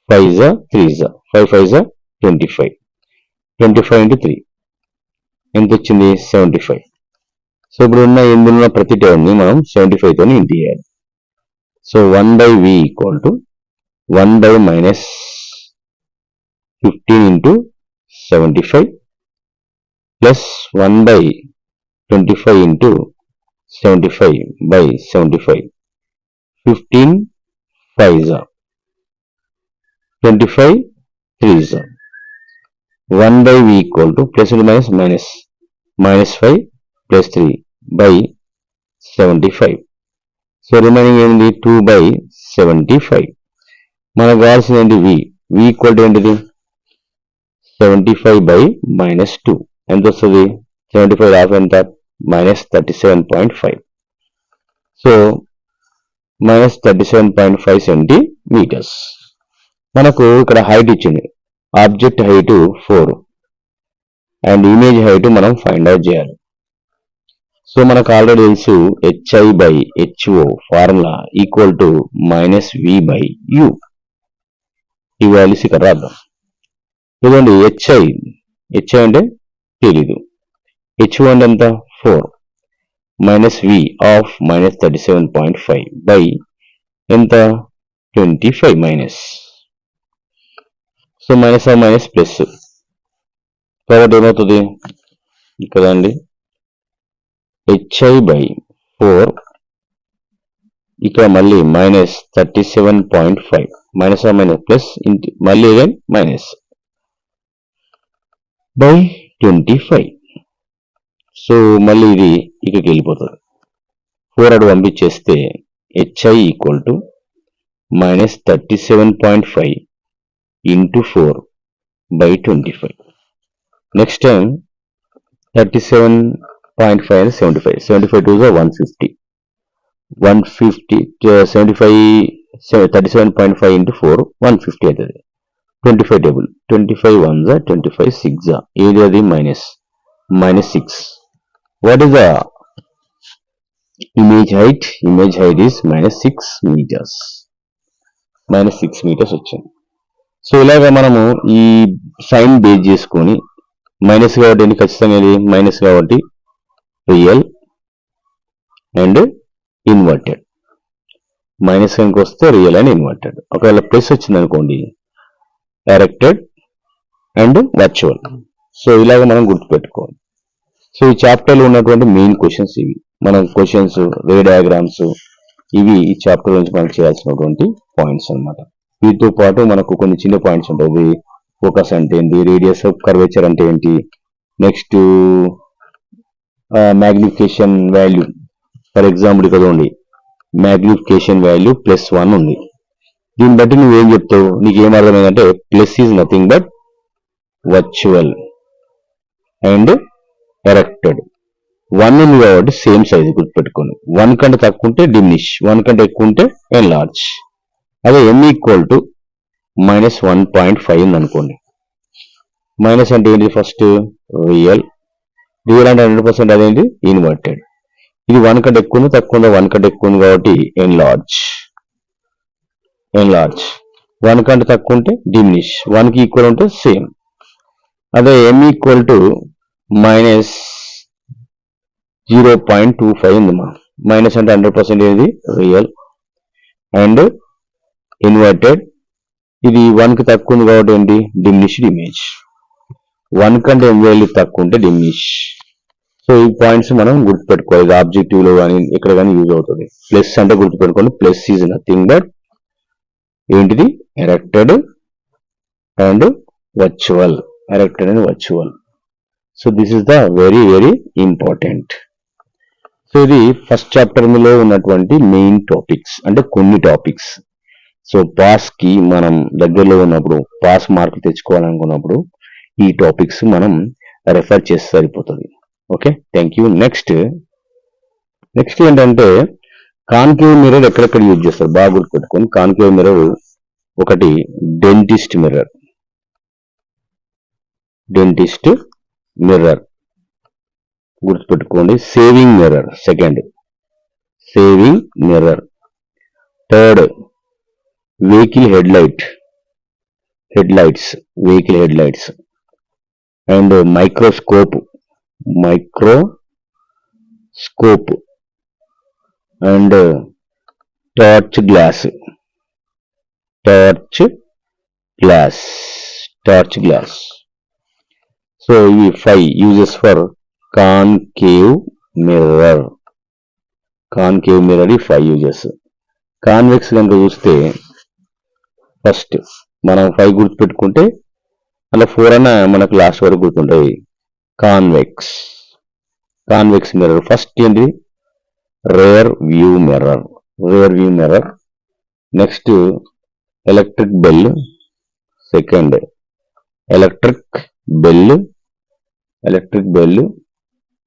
5 3 5 5 25. 25 into 3 ఎంత వచ్చింది? 75. సో ఇప్పుడు ఇందులో ప్రతి టర్మ్ని మనం 75 తోని ఇంటూ చేయాలి. So 1/v = 1/-15 into 75 plus 1/25 into 75/75. 15 5 25 3 1/v = plus into minus -5 plus 3/75. So remaining ఏంటి? 2/75. మనకు కావాల్సింది ఏంటి? v ఈక్వల్ టు ఏంటిది? 75/-2 ఎంత వస్తుంది? 75 హాఫ్ ఎంత? -37.5. So -37.5 centimetres. మనకు ఇక్కడ హైట్ ఇచ్చింది. Object height 4 and image height మనం ఫైండ్ అవుట్ చేయాలి. సో మనకు ఆల్రెడీ తెలుసు HI/HO formula equal to -v/u. ఈ వాల్యూస్ ఇక్కడ రాద్దాం. ఇదిగోండి HI అంటే తెలీదు. HO అంటే ఎంత? 4 మైనస్ v ఆఫ్ -37.5 బై ఎంత? 25 minus. So minus of minus plus కాబట్టి ఏమవుతుంది ఇక్కడ అండి? HI/4 ఇక్కడ మళ్ళీ -37.5 మైనస్ ఆఫ్ మైనస్ ప్లస్ మళ్ళీ అగైన్ మైనస్ బై 25. సో మళ్ళీ ఇది ఇక్కడికి వెళ్ళిపోతుంది. 4 అటు పంపించేస్తే HI = -37.5 into 4/25. Next time 37.5 and 75. 75 2 is 150. 150 37.5 into 4 150 అవుతుంది. 25 టేబుల్ 25 1s 25 6 ఏది? అది -6. What is the image height? Image height is -6 meters. -6 meters వచ్చింది. సో ఇలాగా మనము ఈ సైన్ బేస్ చేసుకొని మైనస్ కాబట్టి ఖచ్చితంగా ఇది మైనస్ కాబట్టి రియల్ అండ్ ఇన్వర్టెడ్. మైనస్ కనుక వస్తే రియల్ అండ్ ఇన్వర్టెడ్. ఒకవేళ ప్లస్ వచ్చింది అనుకోండి ఎరెక్టెడ్ అండ్ వర్చువల్. సో ఇలాగ మనం గుర్తుపెట్టుకోవాలి. సో ఈ చాప్టర్లో ఉన్నటువంటి మెయిన్ క్వశ్చన్స్ ఇవి. మనం క్వశ్చన్స్, రే డయాగ్రామ్స్ ఇవి ఈ చాప్టర్ నుంచి మనం చేయాల్సినటువంటి పాయింట్స్ అన్నమాట. వీటితో పాటు మనకు కొన్ని చిన్న పాయింట్స్ ఉంటాయి. ఫోకస్ అంటే ఏంటి, రేడియస్ ఆఫ్ కర్వేచర్ అంటే ఏంటి, next magnification value. For example ఇక్కడ ఉంది మ్యాగ్నిఫికేషన్ వాల్యూ +1 ఉంది. దీన్ని బట్టి నువ్వేం చెప్తావు? నీకు ఏం అర్థమైందంటే plus is nothing but virtual and erected. 1 ఉంది కాబట్టి సేమ్ సైజ్ గుర్తుపెట్టుకోండి. 1 కంటే తక్కువ ఉంటే డిమినిష్, 1 కంటే ఎక్కువ ఉంటే ఎన్లార్జ్. అదే m = -1.5 ఉంది అనుకోండి. మైనస్ అంటే ఏంటి? ఫస్ట్ రియల్ అంటే 100% అదేంటి? ఇన్వర్టెడ్. ఇది 1 కంటే ఎక్కువ ఉంది, తక్కువ ఉందా? 1 కంటే ఎక్కువ ఉంది కాబట్టి ఎన్లార్జ్. 1 కంటే తక్కువ ఉంటే డిమినిష్, 1కి ఈక్వల్ ఉంటే సేమ్. అదే m ఈక్వల్ టు మైనస్ 0.25 ఉంది మా. మైనస్ అంటే 100% ఏది? Real and inverted. ఇది 1కి తక్కువ ఉంది కాబట్టి ఏంటి? Diminished image. 1 కంటే m వాల్యూ తక్కువ ఉంటే డిమినిష్. సో ఈ పాయింట్స్ మనం గుర్తుపెట్టుకోవాలి. ఇది ఆబ్జెక్టివ్ లో కానీ ఇక్కడ కానీ యూజ్ అవుతుంది. ప్లస్ అంటే గుర్తుపెట్టుకోండి, ప్లస్ ఈజ్ నథింగ్ బట్ ఏంటిది? Erected and virtual. So this is the very very important. So ఇది ఫస్ట్ చాప్టర్ లో ఉన్నటువంటి మెయిన్ టాపిక్స్, అంటే కొన్ని టాపిక్స్. సో పాస్ కి మనం దగ్గరలో ఉన్నప్పుడు, పాస్ మార్క్ తెచ్చుకోవాలనుకున్నప్పుడు ఈ టాపిక్స్ మనం రెఫర్ చేస్తే సరిపోతుంది. Okay, thank you. నెక్స్ట్ ఏంటంటే కాన్కేవ్ మిర్రర్ ఎక్కడెక్కడ యూజ్ చేస్తారు బాగా గుర్తుపెట్టుకోండి. కాన్కేవ్ మిర్రర్ ఒకటి డెంటిస్ట్ మిర్రర్ గుర్తుపెట్టుకోండి. Saving mirror second, third vehicle headlights and microscope and torch glass. So ఇవి 5 యూజెస్ ఫర్ కాన్కేవ్ మిర్రర్. ఈ 5 యూజెస్. కాన్వెక్స్ కనుక చూస్తే ఫస్ట్ మనం 5 గుర్తుపెట్టుకుంటే అలా 4 అన్న మనకు లాస్ట్ వరకు గుర్తుంటాయి. కాన్వెక్స్ మిర్రర్ ఫస్ట్ ఏంటి? Rear view mirror. Next electric bell, second electric bell,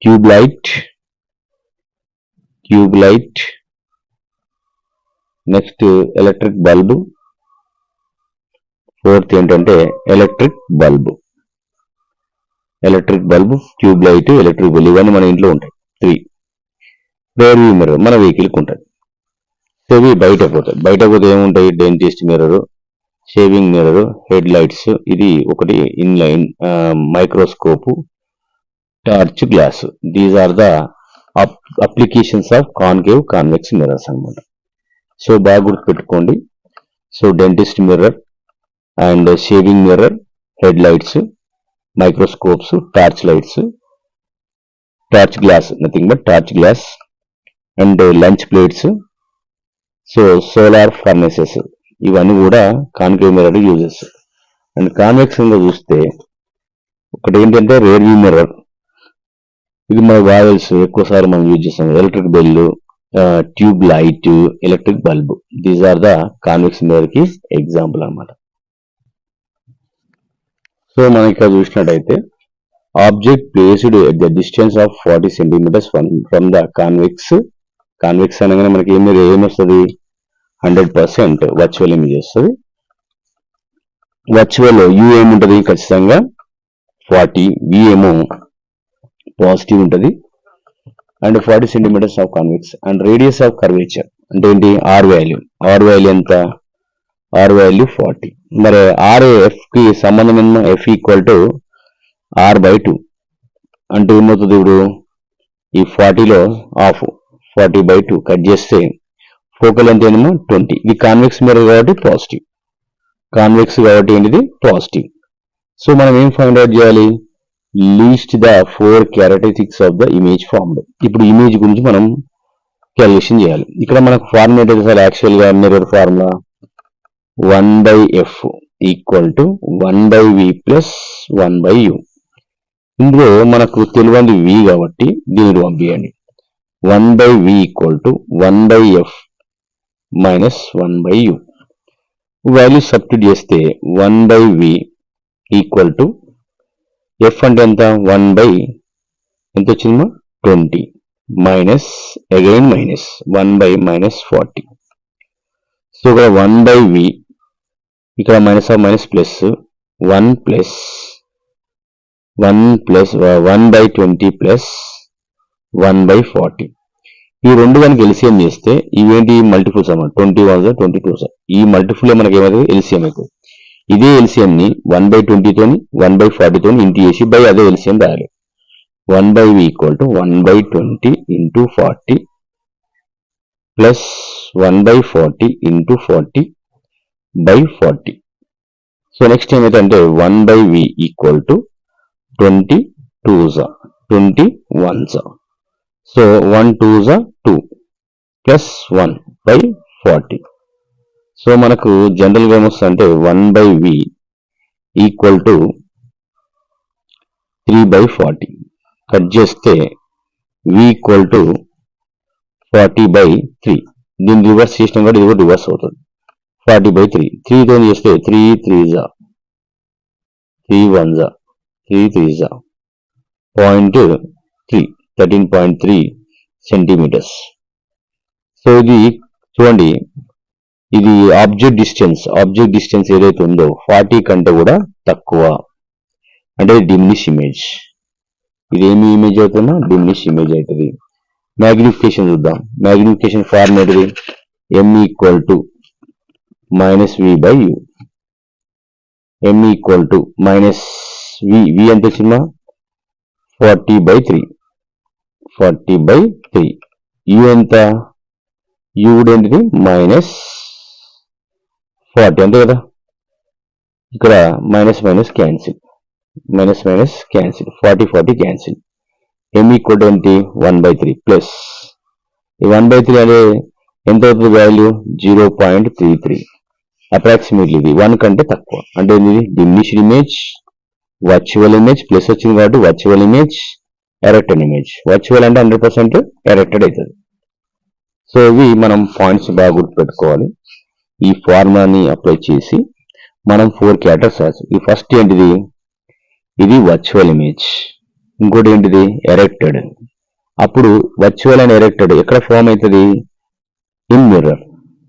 tube light, next electric bulb, fourth ఏంటంటే electric bulb, tube light, electric bulb. ఇవన్నీ మన ఇంట్లో ఉంటాయి. 3 రేర్ వ్యూ మిర్రర్ మన వెహికల్కి ఉంటుంది. సో ఇవి బయట పోతే ఏముంటాయి? Dentist mirror, shaving mirror, head lights, ఇది ఒకటి inline, microscope, torch glass. These are the applications of convex mirrors అన్నమాట. సో బాగా గుర్తుపెట్టుకోండి. So dentist mirror and shaving mirror, head lights, microscopes, torch glass, nothing but torch glass and lunch plates. So solar furnaces, ఇవన్నీ కూడా concave mirror uses. And convex లో చూస్తే ఒకటి ఏంటంటే rare view mirror. ఇది మన వావెల్స్ ఎక్కువసారి మనం యూజ్ చేస్తాం. Electric bell, tube light, electric bulb. These are the convex mirror కి ఎగ్జాంపుల్ అన్నమాట. సో మనం ఇక్కడ చూసినట్టయితే object placed at the distance of 40 centimetres from the convex అనగానే మనకి ఏమొస్తుంది? 100% వర్చువల్ ఇమేజ్ వస్తుంది. వర్చువల్ యూ ఏముంటుంది? ఖచ్చితంగా 40, వి ఏమో పాజిటివ్ ఉంటుంది. And 40 centimetres of convex and radius of curvature అంటే ఏంటి? ఆర్ వాల్యూ ఎంత? R value 40. మరి ఆర్ఎఫ్ కి సంబంధం ఏమో ఎఫ్ ఈక్వల్ టు r/2 అంటే ఏమవుతుంది? ఇప్పుడు ఈ 40లో హాఫ్ 40/2 కట్ చేస్తే ఫోకల్ లెంత్ ఏమో 20. ఇది కాన్వెక్స్ మిర్రర్ కాబట్టి పాజిటివ్. ఏంటిది? పాజిటివ్. సో మనం ఏం ఫైండ్ అవుట్ చేయాలి? Least the 4 characteristics of the image formed. ఇప్పుడు ఇమేజ్ గురించి మనం క్యాలిక్యులేషన్ చేయాలి. ఇక్కడ మనకు ఫార్ములా ఏంటి? యాక్చువల్ గా mirror formula 1/f equal to 1/v plus 1/u. ఇందులో మనకు తెలియని v కాబట్టి దీన్ని పంపించండి. 1/v equal to 1/f minus 1/u. Value substitute చేస్తే 1/v ఈక్వల్ టు f అంటే ఎంత? 1 ఎంత వచ్చిందో 20 మైనస్ అగైన్ మైనస్ 1/-40. సో ఇక్కడ 1/v, ఇక్కడ minus of minus plus 1 plus 1/20 plus 1/40. ఈ రెండు కనుక ఎల్సిఎం చేస్తే ఇవేంటి మల్టిపుల్స్ అన్నమాట. 21 22. ఈ మల్టిపుల్ మనకి ఏమైతే ఎల్సిఎం అవుతుంది. ఇదే ఎల్సిఎం ని 1/20 తోని 1/40 తోని ఇంటూ చేసి బై అదే ఎల్సిఎం రాయాలి. 1/v = 1/20 × 40 plus 1/40 × 40/40. సో నెక్స్ట్ ఏమైతే 1/v = 20 2s 20 1s. So 1 2s 2 plus 1/40. So మనకు జనరల్గా ఏమొస్తుందంటే 1/v = 3/40. కట్ చేస్తే v = 40/3. దీన్ని రివర్స్ చేసినా కూడా ఇది కూడా రివర్స్ అవుతుంది. 40/3. 3 తో చేస్తే 3 3s 3 1s 3 3s 0.3 13.3 centimetres. So ఇది చూడండి, ఇది ఆబ్జెక్ట్ డిస్టెన్స్ ఏదైతే ఉందో 40 కంటే కూడా తక్కువ, అంటే డిమినిష్ ఇమేజ్. ఇదేమి ఇమేజ్ అవుతుందా? డిమినిష్ ఇమేజ్ అవుతుంది. మ్యాగ్నిఫికేషన్ చూద్దాం. మ్యాగ్నిఫికేషన్ ఫార్మ్ ఏంటిది? m = -v/u. m = v ఎంత వచ్చిందా? 40/3. 40/3. u ఎంత? u కూడా ఏంటిది? -40 అంతే కదా. ఇక్కడ minus cancel, cancel, 40 cancel. m = ఏంటి? 1/3 ప్లస్ ఈ 1/3 అనే ఎంత అవుతుంది వాల్యూ? 0.33. అప్రాక్సిమేట్లీ ఇది 1 కంటే తక్కువ. అంటే ఇది diminished image, virtual image, plus వచ్చింది కాబట్టి virtual image, erected image. Virtual అంటే 100% ఎరెక్టెడ్ అవుతుంది. సో ఇవి మనం పాయింట్స్ బాగా గుర్తుపెట్టుకోవాలి. ఈ ఫార్ములాని అప్లై చేసి మనం 4 క్యారెక్టర్స్ రాసి, ఈ ఫస్ట్ ఏంటిది? ఇది వర్చువల్ ఇమేజ్. ఇంకోటి ఏంటిది? ఎరెక్టెడ్. అప్పుడు వర్చువల్ అండ్ ఎరెక్టెడ్ ఎక్కడ ఫామ్ అవుతుంది? In mirror.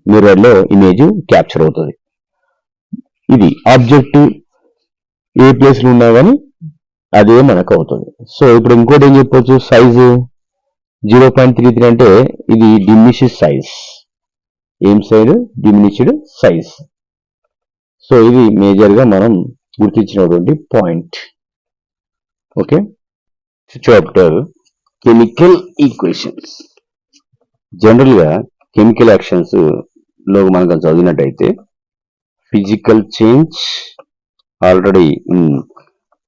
మిర్రర్ లో ఇమేజ్ క్యాప్చర్ అవుతుంది. ఇది ఆబ్జెక్ట్ ఏ ప్లేస్ లో ఉన్నా కానీ అదే మనకు అవుతుంది. సో ఇప్పుడు ఇంకోటి ఏం చెప్పొచ్చు? సైజు 0.33 అంటే ఇది డిమినిష్డ్ సైజ్. ఏం సైజ్? Diminished size. సో ఇది మేజర్ గా మనం గుర్తించినటువంటి point. Okay, chapter chemical equations. General గా కెమికల్ యాక్షన్స్ లో మనకు చదివినట్టయితే physical change already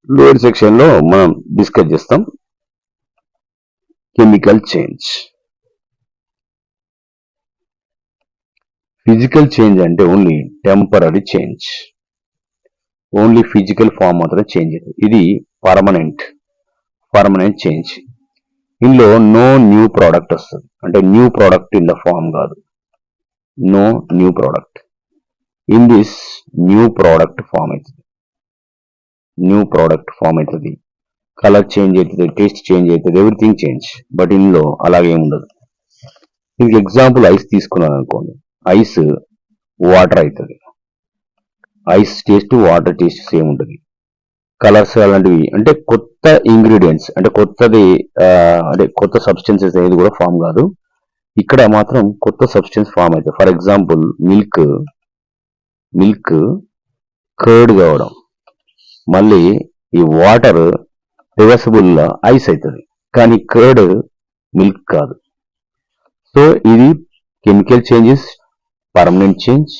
lower section లో మనం డిస్కస్ చేస్తాం. కెమికల్ చేంజ్, ఫిజికల్ చేంజ్ అంటే only temporary change, only physical form మాత్రం చేంజ్ అవుతుంది. ఇది పర్మనెంట్ చేంజ్. ఇందులో నో న్యూ ప్రోడక్ట్ వస్తుంది. అంటే new product in the form కాదు, no new product. In this new product form అవుతుంది. కలర్ చేంజ్ అవుతుంది, టేస్ట్ చేంజ్ అవుతుంది, ఎవ్రీథింగ్ చేంజ్. బట్ ఇందులో అలాగే ఉండదు. ఇంక ఎగ్జాంపుల్ ఐస్ తీసుకున్నాను అనుకోండి. ఐస్ వాటర్ అవుతుంది. Ice taste water taste same ఉంటుంది. కలర్స్ అలాంటివి అంటే కొత్త ఇంగ్రీడియంట్స్, అంటే కొత్తది, అంటే కొత్త సబ్స్టెన్సెస్ అనేది కూడా ఫామ్ కాదు. ఇక్కడ మాత్రం కొత్త సబ్స్టెన్స్ ఫామ్ అవుతుంది. ఫర్ ఎగ్జాంపుల్ మిల్క్ కర్డ్ కావడం, మళ్ళీ ఈ వాటర్ రివర్సిబుల్ ఐస్ అవుతుంది, కానీ కర్డ్ మిల్క్ కాదు. సో ఇది chemical changes, permanent change.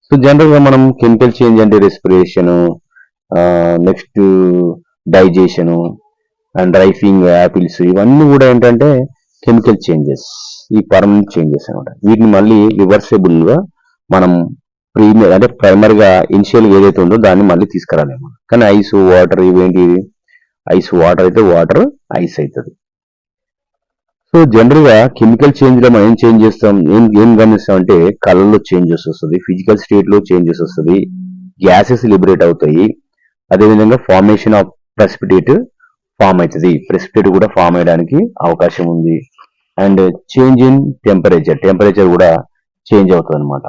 So general గా మనం కెమికల్ చేంజ్ అంటే respiration, next digestion and ripening apples, ఇవన్నీ కూడా ఏంటంటే కెమికల్ చేంజెస్, ఈ పర్మనెంట్ చేంజెస్ అనమాట. వీటిని మళ్ళీ రివర్సిబుల్ గా మనం అంటే ప్రైమరీగా ఇనిషియల్ ఏదైతే ఉందో దాన్ని మళ్ళీ తీసుకురాలేము. కానీ ఐస్ వాటర్ ఇవేంటి? ఐస్ వాటర్ అయితే వాటర్ ఐస్ అవుతుంది. సో జనరల్ గా కెమికల్ చేంజ్ లో మనం ఏం చేంజ్ చేస్తాం, ఏం గమనిస్తాం అంటే కలర్ లో చేంజెస్ వస్తుంది, ఫిజికల్ స్టేట్ లో చేంజెస్ వస్తుంది, గ్యాసెస్ లిబరేట్ అవుతాయి, అదేవిధంగా ఫార్మేషన్ ఆఫ్ ప్రెసిపిటేట్ ఫామ్ అవుతుంది. ప్రెసిపిటేట్ కూడా ఫామ్ అయ్యడానికి అవకాశం ఉంది. అండ్ చేంజ్ ఇన్ టెంపరేచర్ కూడా చేంజ్ అవుతుంది అనమాట.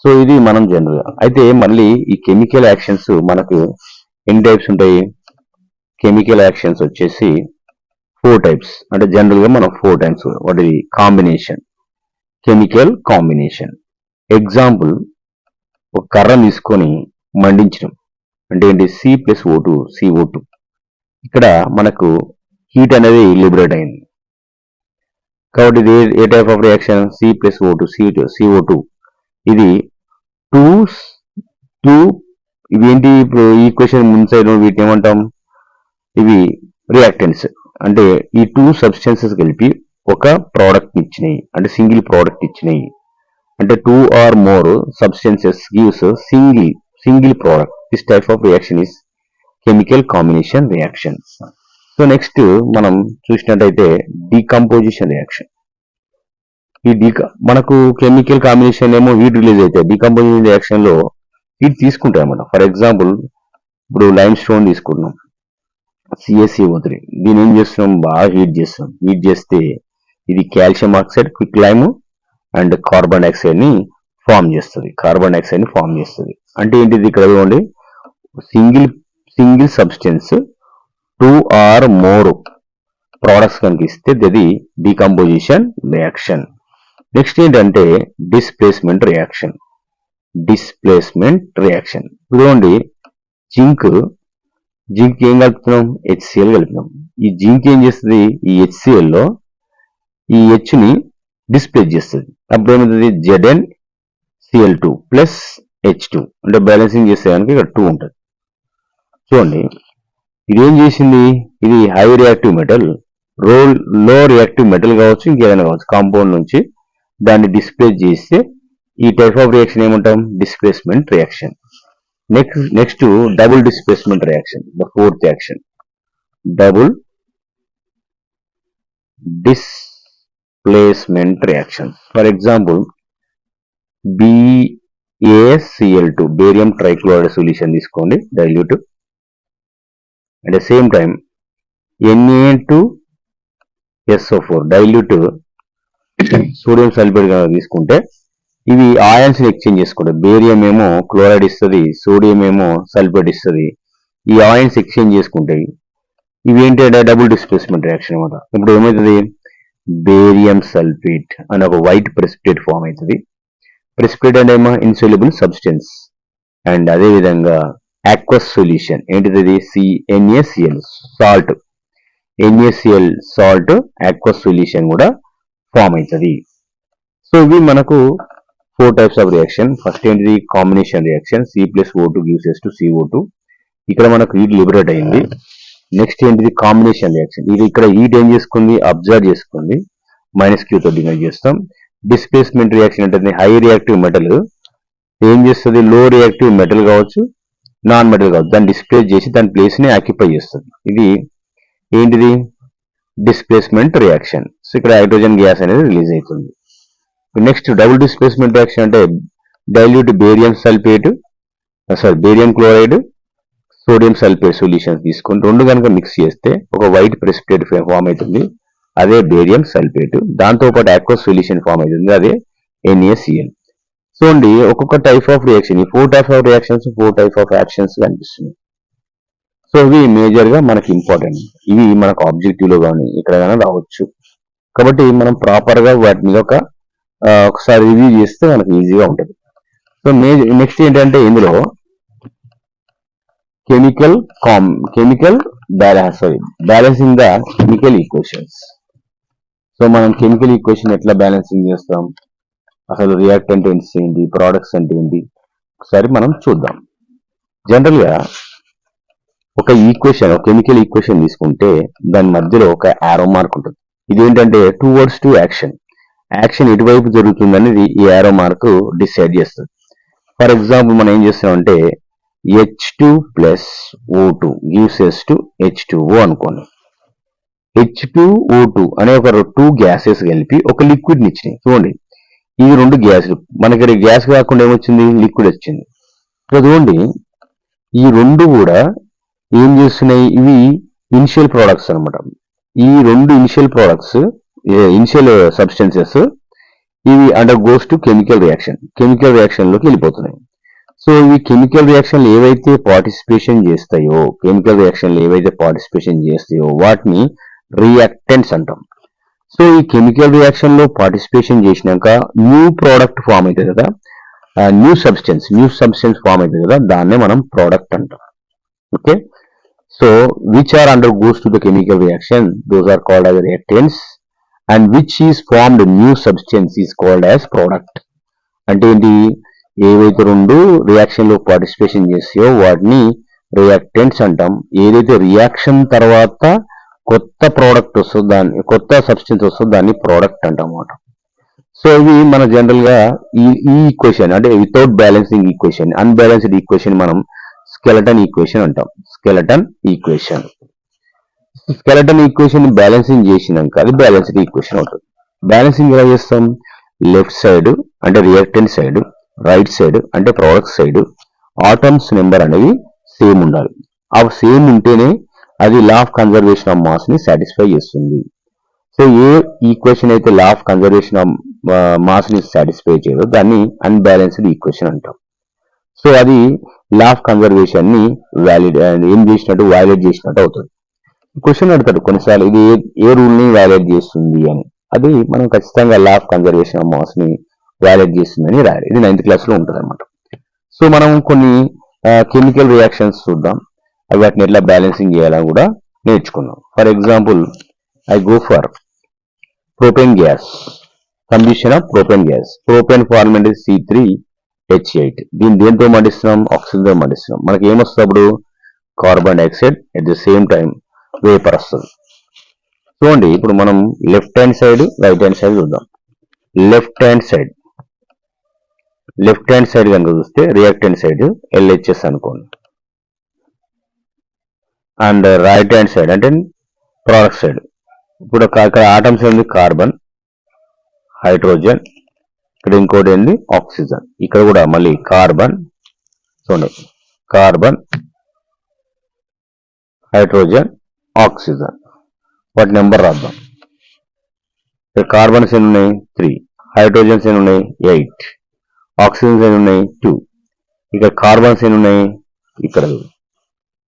సో ఇది మనం జనరల్ గా. అయితే మళ్ళీ ఈ కెమికల్ యాక్షన్స్ మనకు ఎన్ని టైప్స్ ఉంటాయి? కెమికల్ యాక్షన్స్ వచ్చేసి 4 టైప్స్. అంటే జనరల్ గా మనం 4 టైప్స్. వాటి కాంబినేషన్, కెమికల్ కాంబినేషన్. ఎగ్జాంపుల్, ఒక కర్ర తీసుకొని మండించడం అంటే ఏంటి, C+O2 CO2. ఇక్కడ మనకు హీట్ అనేది లిబరేట్ అయింది కాబట్టి ఇది ఏ type of reaction, C+O2 CO2. ఇది టూ ఇవి ఏంటి, ఇప్పుడు ఈక్వేషన్ ముందు సైడ్ వీటిని ఏమంటాం, ఇవి రియాక్టెంట్స్. అంటే ఈ 2 సబ్స్టెన్సెస్ కలిపి ఒక ప్రోడక్ట్ ఇచ్చినాయి, అంటే సింగిల్ ప్రోడక్ట్ ఇచ్చినాయి. అంటే 2 or more substances gives a single product. This type of reaction is chemical combination reaction. So next మనం చూసినట్టయితే decomposition reaction. మనకు కెమికల్ కాంబినేషన్ ఏమో హీట్ రిలీజ్ అయితే డీకంపోజిషన్ రియాక్షన్ లో హీట్ తీసుకుంటాయి అన్నమాట. ఫర్ ఎగ్జాంపుల్, ఇప్పుడు లైమ్ స్టోన్ తీసుకున్నాం, CaCO3. దీన్ని ఏం చేస్తున్నాం, బాగా హీట్ చేస్తున్నాం. హీట్ చేస్తే ఇది calcium oxide, quick lime and carbon dioxide ని ఫామ్ చేస్తుంది. అంటే ఏంటిది, ఇక్కడ చూడండి, single substance 2 or more products కనుక ఇస్తే అది డీకంపోజిషన్ రియాక్షన్. నెక్స్ట్ ఏంటంటే డిస్ప్లేస్మెంట్ రియాక్షన్. చూడండి, జింక్ ఏం కలుపుతున్నాం, HCl కలుపుతున్నాం. ఈ జింక్ ఏం చేస్తుంది, ఈ HCl లో ఈ H ని డిస్ప్లేస్ చేస్తుంది. అప్పుడు ఏమవుతుంది, ZnCl2 ప్లస్ H2. అంటే బ్యాలెన్సింగ్ చేసేదానికి ఇక్కడ 2 ఉంటుంది. చూడండి, ఇదేం చేసింది, ఇది high reactive metal, low reactive metal కావచ్చు, ఇంకేదైనా కావచ్చు, కాంపౌండ్ నుంచి దాన్ని డిస్ప్లేస్ చేస్తే ఈ టైప్ ఆఫ్ రియాక్షన్ ఏమంటాం, displacement reaction. Next double displacement reaction, the fourth action, double displacement reaction. For example, BaCl2 barium trichloride solution తీసుకోండి, dilute. At the same time Na2SO4 dilute sodium sulphate తీసుకుంటే ఇవి ఆయన్స్ ని exchange చేసుకుంటాయి. Barium ఏమో chloride ఇస్తుంది, sodium ఏమో sulphate ఇస్తుంది. ఈ ఆయన్స్ ఎక్స్చేంజ్ చేసుకుంటాయి. ఇవి ఏంటంటే డబుల్ డిస్ప్లేస్మెంట్ రియాక్షన్ అనమాట. ఇప్పుడు ఏమవుతుంది, బేరియం సల్ఫేట్ అని ఒక వైట్ ప్రెసిపిటేట్ ఫామ్ అవుతుంది. ప్రెసిపిటేట్ అంటే ఏమో ఇన్సొల్యూబుల్ సబ్స్టెన్స్. అండ్ అదే విధంగా aqueous సొల్యూషన్ ఏంటిది, NaCl salt, NaCl salt aqueous solution కూడా ఫామ్ అవుతుంది. సో ఇవి మనకు 4 టైప్స్ ఆఫ్ రియాక్షన్. ఫస్ట్ ఏంటిది, combination reaction, C+O2 gives us to CO2. ఇక్కడ మనకు హీట్ లిబరేట్ అయింది. నెక్స్ట్ ఏంటిది, కాంబినేషన్ రియాక్షన్. ఇది ఇక్కడ హీట్ ఏం చేసుకుంది, అబ్జర్వ్ చేసుకుంది, -Q తో డినోట్ చేస్తాం. డిస్ప్లేస్మెంట్ రియాక్షన్ అంటే హై రియాక్టివ్ మెటల్ ఏం చేస్తుంది, లో రియాక్టివ్ మెటల్ కావచ్చు, నాన్ మెటల్ కావచ్చు, దాన్ని డిస్ప్లేస్ చేసి దాని ప్లేస్ ని ఆక్యుపై చేస్తుంది. ఇది ఏంటిది, డిస్ప్లేస్మెంట్ రియాక్షన్. సో ఇక్కడ హైడ్రోజన్ గ్యాస్ అనేది రిలీజ్ అవుతుంది. నెక్స్ట్ డబుల్ డిస్ప్లేస్మెంట్ రియాక్షన్ అంటే dilute barium chloride, sodium sulphate solutions తీసుకొని రెండు కనుక మిక్స్ చేస్తే ఒక వైట్ ప్రెసిపిటేట్ ఫామ్ అవుతుంది, అదే బేరియం సల్ఫేట్. దాంతో పాటు aqueous సొల్యూషన్ ఫామ్ అవుతుంది, అదే NaCl. చూడండి, ఒక్కొక్క టైప్ ఆఫ్ రియాక్షన్, ఈ 4 types of reactions 4 type of actions కనిపిస్తున్నాయి. సో ఇవి మేజర్ గా మనకి ఇంపార్టెంట్. ఇవి మనకు ఆబ్జెక్టివ్ లో కానీ ఇక్కడ కానీ రావచ్చు. కాబట్టి మనం ప్రాపర్ గా వాటిని ఒకసారి రివ్యూ చేస్తే మనకు ఈజీగా ఉంటుంది. సో నెక్స్ట్ ఏంటంటే ఇందులో balancing the chemical equations. So మనం కెమికల్ ఈక్వేషన్ ఎట్లా బ్యాలెన్సింగ్ చేస్తాం, అసలు రియాక్టెంట్ ఏంటి, ప్రోడక్ట్స్ అంటే ఏంటి, ఒకసారి మనం చూద్దాం. జనరల్ గా ఒక కెమికల్ ఈక్వేషన్ తీసుకుంటే దాని మధ్యలో ఒక యారో మార్క్ ఉంటుంది. ఇదేంటంటే టువర్డ్స్ టు యాక్షన్ ఎటువైపు జరుగుతుంది అనేది ఈ యారో మార్క్ డిసైడ్ చేస్తుంది. ఫర్ ఎగ్జాంపుల్ మనం ఏం చేస్తామంటే H2+O2 gives us to H2O అనుకోండి. H2O2 అనే ఒక 2 గ్యాసెస్ కలిపి ఒక లిక్విడ్ ని ఇచ్చినాయి. చూడండి, ఈ 2 గ్యాసులు, మనకి గ్యాస్ కాకుండా ఏమొచ్చింది, లిక్విడ్ వచ్చింది. చూడండి, ఈ 2 కూడా ఏం చేస్తున్నాయి, ఇవి ఇనిషియల్ ప్రోడక్ట్స్ అనమాట. ఈ 2 ఇనిషియల్ సబ్స్టెన్సెస్ ఇవి under goes to chemical reaction లోకి వెళ్ళిపోతున్నాయి. సో ఈ కెమికల్ రియాక్షన్లు ఏవైతే పార్టిసిపేషన్ చేస్తాయో వాటిని రియాక్టెంట్స్ అంటాం. సో ఈ కెమికల్ రియాక్షన్ లో పార్టిసిపేషన్ చేసినాక న్యూ ప్రోడక్ట్ ఫామ్ అవుతుంది కదా, న్యూ సబ్స్టెన్స్ ఫామ్ అవుతుంది కదా, దాన్నే మనం ప్రోడక్ట్ అంటాం. Okay, so which are undergoes to the chemical reaction, those are called as reactants, and which is formed new substance is called as product. అంటే ఏంటి, ఏవైతే రెండు రియాక్షన్ లో పార్టిసిపేషన్ చేస్తాయో వాటిని రియాక్టెంట్స్ అంటాం. ఏదైతే రియాక్షన్ తర్వాత కొత్త ప్రోడక్ట్ వస్తుందో దాన్ని, కొత్త సబ్స్టెన్స్ వస్తుందో దాన్ని ప్రోడక్ట్ అంటాం అన్నమాట. సో ఇది మన జనరల్ గా ఈ ఈక్వేషన్ అంటే without balancing equation, unbalanced equation మనం స్కెలటన్ ఈక్వేషన్ అంటాం. స్కెలటన్ ఈక్వేషన్ బ్యాలెన్సింగ్ చేసినాక అది బ్యాలెన్స్డ్ ఈక్వేషన్ అవుతుంది. బ్యాలెన్సింగ్ ఎలా చేస్తాం, లెఫ్ట్ సైడ్ అంటే రియాక్టెంట్ సైడ్, రైట్ సైడ్ అంటే ప్రోడక్ట్ సైడ్ ఆటమ్స్ నెంబర్ అనేది సేమ్ ఉండాలి. ఆ సేమ్ ఉంటేనే అది law of conservation of mass ని సాటిస్ఫై చేస్తుంది. సో ఏ ఈక్వేషన్ అయితే law of conservation of mass ని సాటిస్ఫై చేయదో దాన్ని అన్బ్యాలెన్స్డ్ ఈక్వేషన్ అంటాం. సో అది లా ఆఫ్ కన్జర్వేషన్ ని వైలేట్ చేసినట్టు అవుతుంది. క్వశ్చన్ అడతాడు కొన్నిసార్లు, ఇది ఏ రూల్ ని వైలేట్ చేస్తుంది అని. అది మనం ఖచ్చితంగా law of conservation of mass ని వైలేట్ చేస్తుందని రాయాలి. ఇది 9th క్లాస్ లో ఉంటుంది అనమాట. సో మనం కొన్ని కెమికల్ రియాక్షన్స్ చూద్దాం, అవి వాటిని ఎట్లా బ్యాలెన్సింగ్ చేయాలని కూడా నేర్చుకున్నాం. For example, I go for propane gas, combustion of propane gas. Propane formant is C3H8. దీన్ని దేంతో మండిస్తున్నాం, ఆక్సిజన్ తో మండిస్తున్నాం. మనకి ఏమొస్తుంది అప్పుడు, carbon dioxide, at the same time vapour వస్తుంది. చూడండి, ఇప్పుడు మనం left hand side right hand side చూద్దాం. లెఫ్ట్ హ్యాండ్ సైడ్ కనుక చూస్తే రియాక్టెంట్ సైడ్ LHS అనుకోండి, అండ్ రైట్ హ్యాండ్ సైడ్ అంటే ప్రోడక్ట్ సైడ్. ఇప్పుడు ఇక్కడ ఆటమ్స్ ఏంది, కార్బన్, హైడ్రోజన్, ఇక్కడ ఇంకోటి ఏంది ఆక్సిజన్. ఇక్కడ కూడా మళ్ళీ కార్బన్, చూడండి కార్బన్, హైడ్రోజన్, ఆక్సిజన్. వాటి నెంబర్ రాద్దాం. ఇక్కడ కార్బన్స్ ఎన్ని ఉన్నాయి 3, హైడ్రోజన్స్ ఎన్ని ఉన్నాయి 8, ఆక్సిజన్స్ ఎన్ని ఉన్నాయి 2. ఇక్కడ కార్బన్స్ ఎన్ని ఉన్నాయి, ఇక్కడ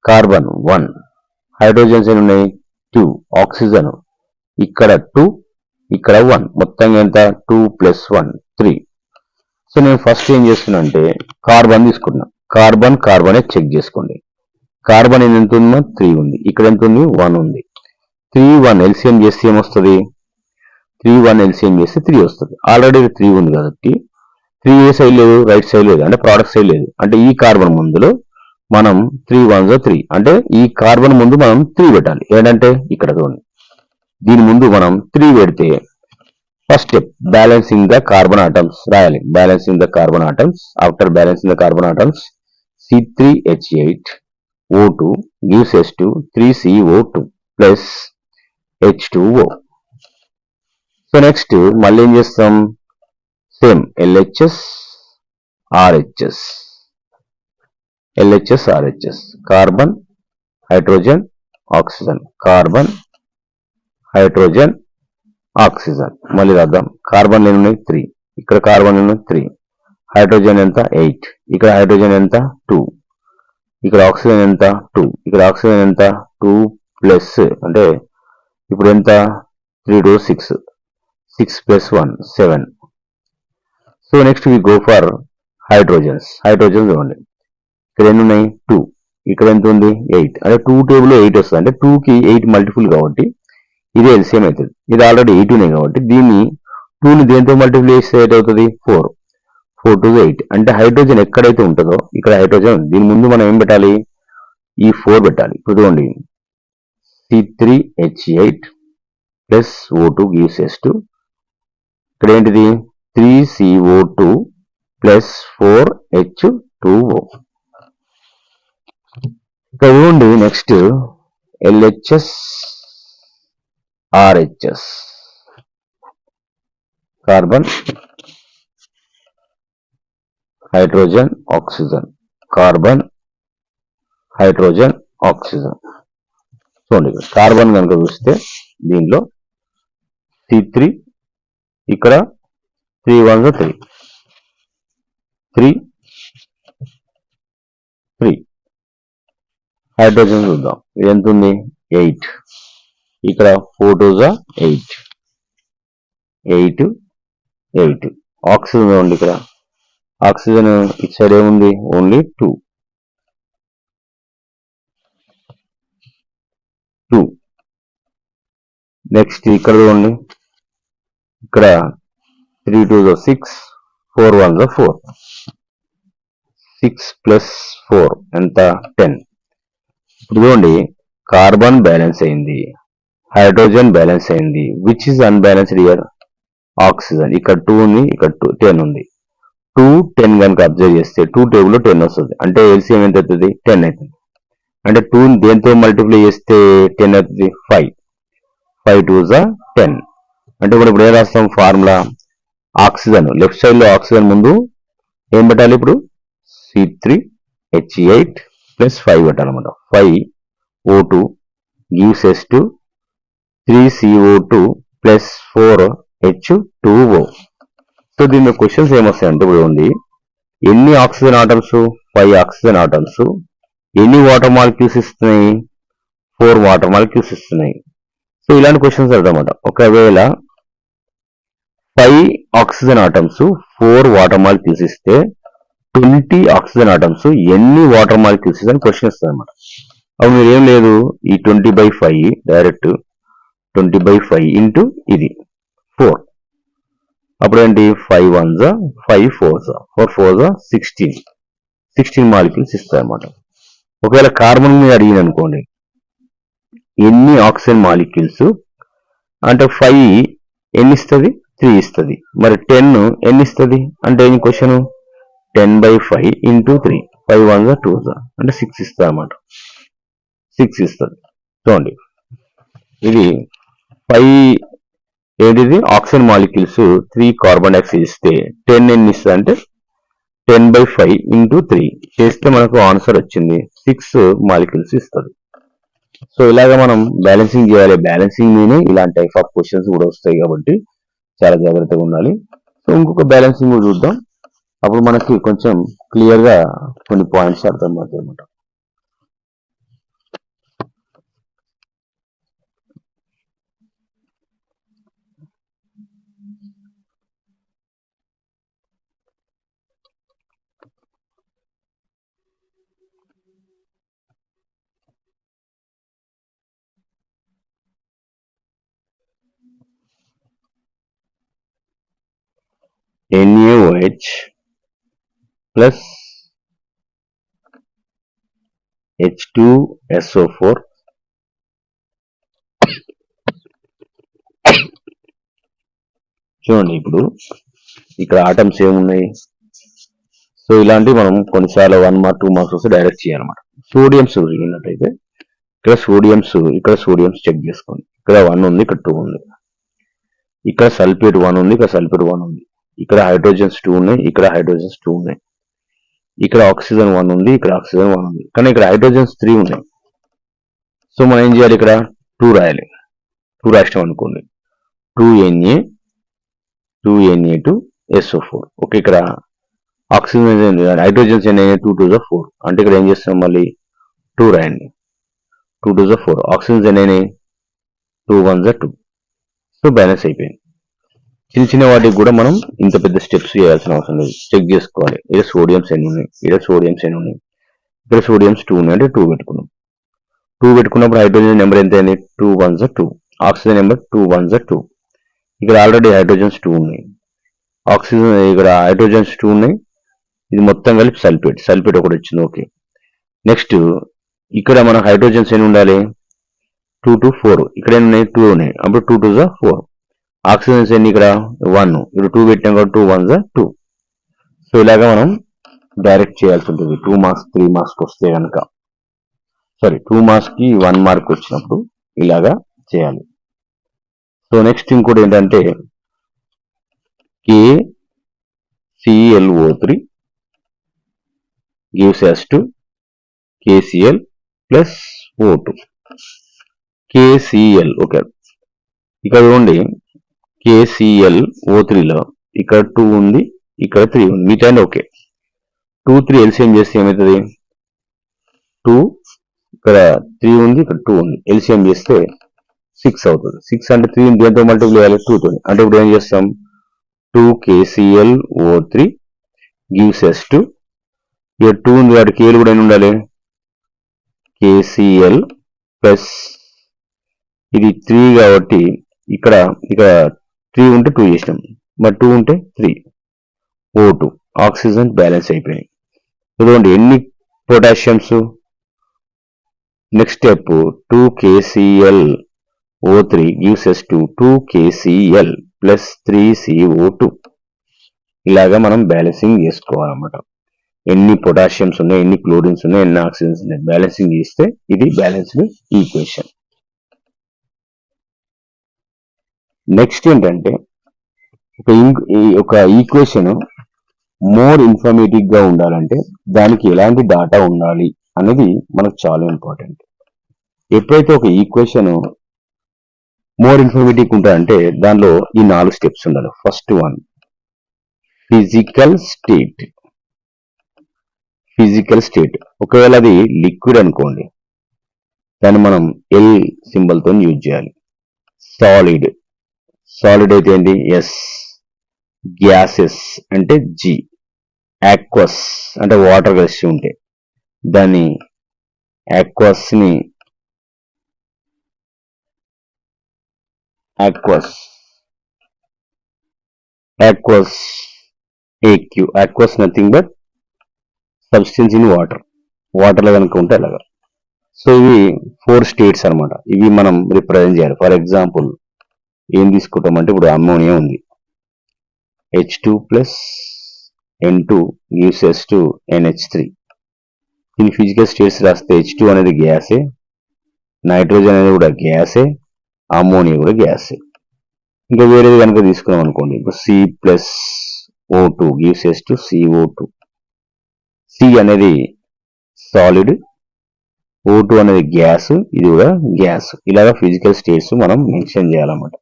కార్బన్ 1, హైడ్రోజన్స్ ఎన్ని ఉన్నాయి 2, ఆక్సిజన్ ఇక్కడ 2, ఇక్కడ 1, మొత్తంగా ఎంత 2 + 1 3. సో నేను ఫస్ట్ ఏం చేస్తున్నా అంటే కార్బన్ తీసుకున్నా. కార్బనే చెక్ చేసుకోండి. కార్బన్ ఎంత ఉందో 3 ఉంది, ఇక్కడ ఎంత ఉంది 1 ఉంది. 3 1 LCM చేస్తే ఏమొస్తుంది, 3 1 LCM చేస్తే 3 వస్తుంది. ఆల్రెడీ 3 ఉంది కాబట్టి 3 ఏ సైడ్ లేదు, రైట్ సైడ్ లేదు, అంటే ప్రోడక్ట్ సైడ్ లేదు. అంటే ఈ కార్బన్ ముందులో మనం 3 1 3, అంటే ఈ కార్బన్ ముందు మనం 3 పెట్టాలి. ఏంటంటే ఇక్కడ చూడండి, దీని ముందు మనం 3 పెడితే first step balancing the carbon atoms రాయాలి. Balancing the carbon atoms, after balancing the carbon atoms C3H8 O2 gives S2 3CO2 plus H2O. So next మళ్ళీ ఏం చేస్తాం, same LHS RHS, carbon, hydrogen, oxygen, carbon, hydrogen, oxygen. మళ్ళీ రాద్దాం. Carbon ఎన్ని ఉన్నాయి 3, ఇక్కడ carbon ఎన్ని 3, హైడ్రోజన్ ఎంత 8, ఇక్కడ హైడ్రోజన్ ఎంత 2, ఇక్కడ ఆక్సిజన్ ఎంత 2, ఇక్కడ ఆక్సిజన్ ఎంత 2 ప్లస్ అంటే ఇప్పుడు ఎంత 3 2 6, 6 + 1 7. So next we go for hydrogen చూడండి, ఇక్కడ ఎన్ని ఉన్నాయి 2, ఇక్కడ ఎంత ఉంది 8, అంటే 2 టేబుల్ 8 వస్తుంది. అంటే 2 కి 8 మల్టిపుల్ కాబట్టి ఇది LCM అవుతుంది. ఇది ఆల్రెడీ 8 ఉన్నాయి కాబట్టి దీన్ని 2ని దేంతో మల్టిప్లై చేస్తే 8 అవుతుంది 4 2 8. అంటే హైడ్రోజన్ ఎక్కడైతే ఉంటుందో ఇక్కడ హైడ్రోజన్, దీని ముందు మనం ఏం పెట్టాలి, ఈ 4 పెట్టాలి. ఇప్పుడు చూడండి, C3H8 plus O2 gives S2. ఇక్కడ ఏంటిది 3CO2 plus 4H2O. ఇక్కడ చూడండి next LHS RHS, carbon, hydrogen, oxygen, carbon, hydrogen, oxygen. చూడండి కార్బన్ కనుక చూస్తే దీనిలో C3, ఇక్కడ 3 1 3, 3. హైడ్రోజన్ చూద్దాం. ఇది ఎంత ఉంది? 8. ఇక్కడ 4 2 8. 8 8. ఆక్సిజన్ ఉంది. ఇక్కడ ఆక్సిజన్ ఇటు సైడ్ ఏముంది? ఓన్లీ 2. నెక్స్ట్ ఇక్కడ చూడండి. ఇక్కడ 3 2 6, 4 1 4. 6 ప్లస్ 4 ఎంత? 10. ఇప్పుడు చూడండి, కార్బన్ బ్యాలెన్స్ అయింది, హైడ్రోజన్ బ్యాలెన్స్ అయింది. Which is unbalanced here? Oxygen. ఇక్కడ 2 ఉంది, ఇక్కడ 10 ఉంది. 2 10 కనుక అబ్జర్వ్ చేస్తే 2 టేబుల్లో 10 వస్తుంది. అంటే ఎల్సిఎం ఎంత అవుతుంది? 10 అవుతుంది. అంటే 2 దేంతో మల్టిప్లై చేస్తే 10 అవుతుంది? 5. 5 2 10. అంటే ఇప్పుడు ఏం రాస్తాం? ఫార్ములా ఆక్సిజన్ లెఫ్ట్ సైడ్ లో ఆక్సిజన్ ముందు ఏం పెట్టాలి? ఇప్పుడు C3H8 ప్లస్ 5 పెట్టాలన్నమాట. 5 O2 gives us to 3CO2 plus 4 H2O. So దీని క్వశ్చన్స్ ఏమొస్తాయంటే ఇప్పుడు ఉంది, ఎన్ని ఆక్సిజన్ ఆటమ్స్? 5 oxygen atoms. ఎన్ని వాటర్ మాలిక్యూల్స్ ఇస్తున్నాయి? 4 వాటర్ మాలిక్యూల్స్ ఇస్తున్నాయి. సో ఇలాంటి క్వశ్చన్స్ అర్థమన్నమాట. ఒకవేళ 5 ఆక్సిజన్ ఆటమ్స్ 4 వాటర్ మాలిక్యూల్స్ ఇస్తే 20 ఆక్సిజన్ ఆటమ్స్ ఎన్ని వాటర్ మాలిక్యూల్స్ అని క్వశ్చన్ ఇస్తుంది అనమాట. అప్పుడు మీరు ఏం లేదు, ఈ 20/5 డైరెక్ట్ 20/5 ఇంటూ ఇది 4. అప్పుడు ఏంటి? 5 1 5 4 4 4 16 మాలిక్యూల్స్ ఇస్తాయి అనమాట. ఒకవేళ కార్బన్ మీద అడిగింది అనుకోండి, ఎన్ని ఆక్సిజన్ మాలిక్యూల్స్ అంటే 5 ఎన్ని ఇస్తుంది? 3 ఇస్తుంది. మరి 10 ఎన్ని ఇస్తుంది అంటే ఏం క్వశ్చన్? 10/5 ఇంటూ 3. 5 1 2 అంటే 6 ఇస్తుంది అనమాట. 6 ఇస్తుంది. చూడండి, ఇది 5 ఏంటిది? ఆక్సిజన్ మాలిక్యూల్స్ 3 కార్బన్ డైఆక్సైడ్ ఇస్తే 10 ఎన్ని ఇస్తుంది అంటే 10/5 ఇంటూ 3 చేస్తే మనకు ఆన్సర్ వచ్చింది 6 మాలిక్యూల్స్ ఇస్తుంది. సో ఇలాగ మనం బ్యాలెన్సింగ్ చేయాలి. బ్యాలెన్సింగ్ మీనే ఇలాంటి టైప్ ఆఫ్ క్వశ్చన్స్ కూడా వస్తాయి కాబట్టి చాలా జాగ్రత్తగా ఉండాలి. సో ఇంకొక బ్యాలెన్సింగ్ కూడా చూద్దాం. అప్పుడు మనకి కొంచెం క్లియర్ గా కొన్ని పాయింట్స్ అర్థమవుతాయి అన్నమాట. NaOH ప్లస్ H2SO4 చూడండి, ఇప్పుడు ఇక్కడ ఆటమ్స్ ఏమున్నాయి? సో ఇలాంటివి మనం కొన్నిసార్లు 1 మార్క్ 2 మార్క్స్ వస్తే డైరెక్ట్ చేయాలన్నమాట. సోడియంస్ ఉన్నట్టయితే ఇక్కడ సోడియంస్ చెక్ చేసుకోండి. ఇక్కడ 1 ఉంది, ఇక్కడ 2 ఉంది. ఇక్కడ సల్ఫేట్ 1 ఉంది, ఇక్కడ సల్ఫేట్ 1 ఉంది. ఇక్కడ హైడ్రోజన్స్ 2 ఉన్నాయి, ఇక్కడ హైడ్రోజన్స్ 2 ఉన్నాయి. ఇక్కడ ఆక్సిజన్ 1 ఉంది, ఇక్కడ ఆక్సిజన్ 1 ఉంది. కానీ ఇక్కడ హైడ్రోజన్స్ 3 ఉన్నాయి. సో మనం ఏం చేయాలి? ఇక్కడ 2 రాయాలి. 2 రాష్ట్రం అనుకోండి. 2Na2SO4. ఓకే, ఇక్కడ ఆక్సిజన్ హైడ్రోజన్స్ ఎన్ని? 2 2 4. అంటే ఇక్కడ ఏం చేస్తాం? మళ్ళీ 2 రాయండి. 2 2 4. ఆక్సిజన్స్ ఎన్ని? 2 1 2. సో బ్యాలెన్స్ అయిపోయింది. చిన్న చిన్న వాటికి కూడా మనం ఇంత పెద్ద స్టెప్స్ చేయాల్సిన అవసరం లేదు. చెక్ చేసుకోవాలి. ఇక్కడ సోడియంస్ ఎన్ని ఉన్నాయి, ఇక్కడ సోడియంస్ ఎన్ని ఉన్నాయి. ఇక్కడ సోడియంస్ 2 ఉన్నాయి అంటే 2 పెట్టుకున్నాం. 2 పెట్టుకున్నప్పుడు హైడ్రోజన్ నెంబర్ ఎంత అయింది? 2 1 2. Oxygen number 2 1 2. ఇక్కడ ఆల్రెడీ హైడ్రోజన్స్ 2 ఉన్నాయి. ఆక్సిజన్ ఇక్కడ హైడ్రోజన్స్ 2 ఉన్నాయి. ఇది మొత్తం కలిపి సల్ఫేట్ ఒకటి వచ్చింది. ఓకే, నెక్స్ట్ ఇక్కడ మన హైడ్రోజన్స్ ఎన్ని ఉండాలి? 2 2 4. ఇక్కడ ఎన్ని ఉన్నాయి? 2 ఉన్నాయి. అప్పుడు 2 2 4. ఆక్సిజన్స్ ఎన్ని? ఇక్కడ 1. ఇక్కడ 2 పెట్టాం కాబట్టి 2 1 2. సో ఇలాగా మనం డైరెక్ట్ చేయాల్సి ఉంటుంది. 2 మార్క్స్ 3 మార్క్స్ వస్తే కనుక, 2 మార్క్స్ కి 1 మార్క్ వచ్చినప్పుడు ఇలాగా చేయాలి. సో నెక్స్ట్ ఇంకోటి ఏంటంటే KClO3 gives us to KCl plus O2. KCl. Okay, ఇక్కడ చూడండి, KClO3లో ఇక్కడ 2 ఉంది, ఇక్కడ 3 ఉంది. మిగతా ఓకే. 2 3 ఎల్సిఎం చేస్తే ఏమవుతుంది? 2 ఇక్కడ 3 ఉంది, ఇక్కడ 2 ఉంది. ఎల్సిఎం చేస్తే 6 అవుతుంది. 6 అంటే 3 దేంతో మల్టిప్లై చేయాలి? 2 తోని. అంటే ఇప్పుడు ఏం చేస్తాం? 2 KClO3 gives us to, ఇక్కడ 2 ఉంది కాబట్టి కేలు కూడా ఎన్ని ఉండాలి? KCl ప్లస్ ఇది 3 కాబట్టి ఇక్కడ 3 ఉంటే 2 చేసినాం, మరి 2 ఉంటే 3 O2 ఆక్సిజన్ బ్యాలెన్స్ అయిపోయినాయి. ఇదిగోండి ఎన్ని potassiums. Next step 2 KClO3 gives us to 2 KCl plus 3 CO2. ఇలాగా మనం బ్యాలెన్సింగ్ చేసుకోవాలన్నమాట. ఎన్ని పొటాషియమ్స్ ఉన్నాయి, ఎన్ని క్లోరిన్స్ ఉన్నాయి, ఎన్ని ఆక్సిజన్స్ ఉన్నాయి, బ్యాలెన్సింగ్ చేస్తే ఇది బ్యాలెన్స్డ్ ఈక్వేషన్. నెక్స్ట్ ఏంటంటే ఒక ఈక్వేషన్ మోర్ ఇన్ఫర్మేటివ్ గా ఉండాలంటే దానికి ఎలాంటి డాటా ఉండాలి అనేది మనకు చాలా ఇంపార్టెంట్. ఎప్పుడైతే ఒక ఈక్వేషన్ మోర్ ఇన్ఫర్మేటివ్ ఉంటాయంటే దానిలో ఈ 4 స్టెప్స్ ఉండాలి. First one physical state. Physical state ఒకవేళ అది లిక్విడ్ అనుకోండి, దాన్ని మనం ఎల్ సింబల్ తో యూజ్ చేయాలి. సాలిడ్, సాలిడ్ అయితే ఏంటి? ఎస్. గ్యాసెస్ అంటే జి. ఆక్వస్ అంటే వాటర్ కలిసి ఉంటే దాన్ని aqueous AQ. Aqueous nothing but substance in water. వాటర్లో కనుక ఉంటే అలాగా. సో ఇవి 4 స్టేట్స్ అనమాట. ఇవి మనం రిప్రజెంట్ చేయాలి. ఫర్ ఎగ్జాంపుల్ ఏం తీసుకుంటామంటే ఇప్పుడు అమ్మోనియా ఉంది, H2 plus N2 gives us to NH3. దీని ఫిజికల్ స్టేట్స్ రాస్తే H2 అనేది గ్యాసే, నైట్రోజన్ అనేది కూడా గ్యాసే, అమ్మోనియా కూడా గ్యాసే. ఇంకా వేరేది కనుక తీసుకున్నాం అనుకోండి, ఇప్పుడు C plus O2 gives us to CO2. C అనేది సాలిడ్, O2 అనేది గ్యాస్, ఇది కూడా గ్యాస్. ఇలాగా ఫిజికల్ స్టేట్స్ మనం మెన్షన్ చేయాలన్నమాట.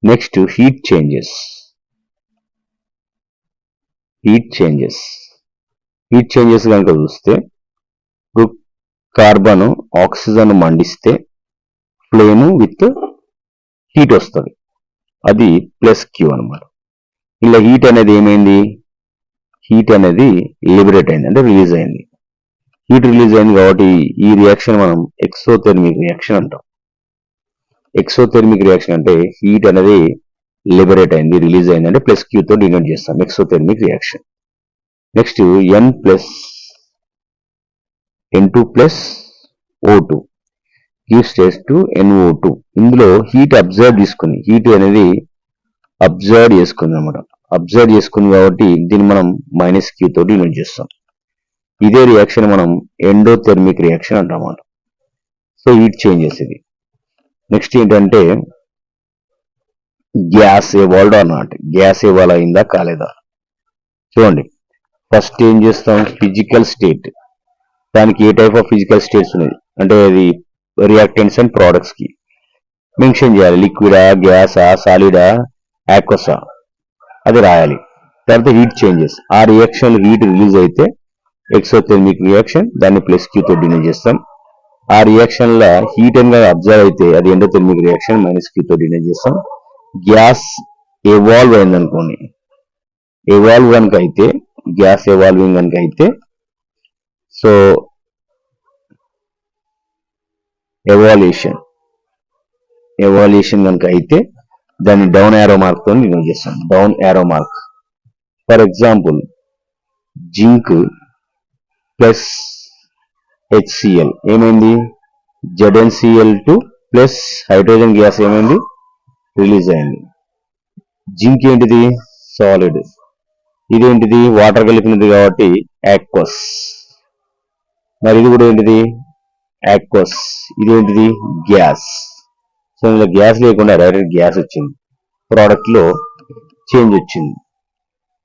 Next heat changes. Heat changes కనుక చూస్తే ఇప్పుడు కార్బన్ ఆక్సిజన్ మండిస్తే ఫ్లేమ్ విత్ హీట్ వస్తుంది, అది ప్లస్ క్యూ అనమాట. ఇలా హీట్ అనేది ఏమైంది? హీట్ అనేది లిబరేట్ అయింది, అంటే రిలీజ్ అయింది. హీట్ రిలీజ్ అయింది కాబట్టి ఈ రియాక్షన్ మనం ఎక్సోథెర్మిక్ రియాక్షన్ అంటాం. ఎక్సోథెర్మిక్ రియాక్షన్ అంటే హీట్ అనేది లిబరేట్ అయింది, రిలీజ్ అయింది, అంటే ప్లస్ క్యూ తో డినోట్ చేస్తాం exothermic reaction. Next N2 plus O2 gives rise to NO2. ఇందులో హీట్ అబ్జర్వ్ చేసుకుంది, హీట్ అనేది అబ్జర్వ్ చేసుకుంది అనమాట. అబ్జర్వ్ చేసుకుంది కాబట్టి దీన్ని మనం మైనస్ క్యూ తో డినోట్ చేస్తాం. ఇదే రియాక్షన్ మనం ఎండోథెర్మిక్ రియాక్షన్ అంటామన్నమాట. సో హీట్ చేంజెస్ ఇది. నెక్స్ట్ ఏంటంటే gas evolved or not. Gas evolve అయిందా కాలేదా చూడండి. ఫస్ట్ ఏం చేస్తాం? Physical state. దానికి ఏ టైప్ ఆఫ్ ఫిజికల్ స్టేట్స్ ఉన్నాయి అంటే అది రియాక్టెంట్స్ అండ్ ప్రోడక్ట్స్ కి మెన్షన్ చేయాలి. లిక్విడా, గ్యాసా, సాలిడా, ఆక్వసా అది రాయాలి. తర్వాత హీట్ చేంజెస్. ఆ రియాక్షన్ హీట్ రిలీజ్ అయితే ఎక్సోథెర్మిక్ రియాక్షన్, దాన్ని ప్లస్ క్యూ తో డినోట్ చేస్తాం. ఆ రియాక్షన్ లో హీట్ అనేది అబ్జర్వ్ అయితే అది ఎండోథెర్మిక్ రియాక్షన్, మైనస్ క్యూ తో డినోట్ చేస్తాం. గ్యాస్ ఎవాల్వ్ అయిందనుకోండి, ఎవాల్వ్ కనుక అయితే, గ్యాస్ ఎవాల్వింగ్ కనుక అయితే, సో ఎవాల్యూషన్ కనుక అయితే దాన్ని డౌన్ యారో మార్క్ తో డినోట్ చేస్తాం. Down arrow mark. For example zinc plus HCl ఏమైంది? ZnCl2 ప్లస్ హైడ్రోజన్ గ్యాస్ ఏమైంది? రిలీజ్ అయింది. జింక్ ఏంటిది? సాలిడ్. ఇదేంటిది? వాటర్ కలిపినది కాబట్టి ఆక్వస్. మరి ఇది కూడా ఏంటిది? ఆక్వస్. ఇదేంటిది? గ్యాస్. సో ఇందులో గ్యాస్ లేకుండా డైరెక్ట్ గ్యాస్ వచ్చింది, ప్రోడక్ట్ లో చేంజ్ వచ్చింది.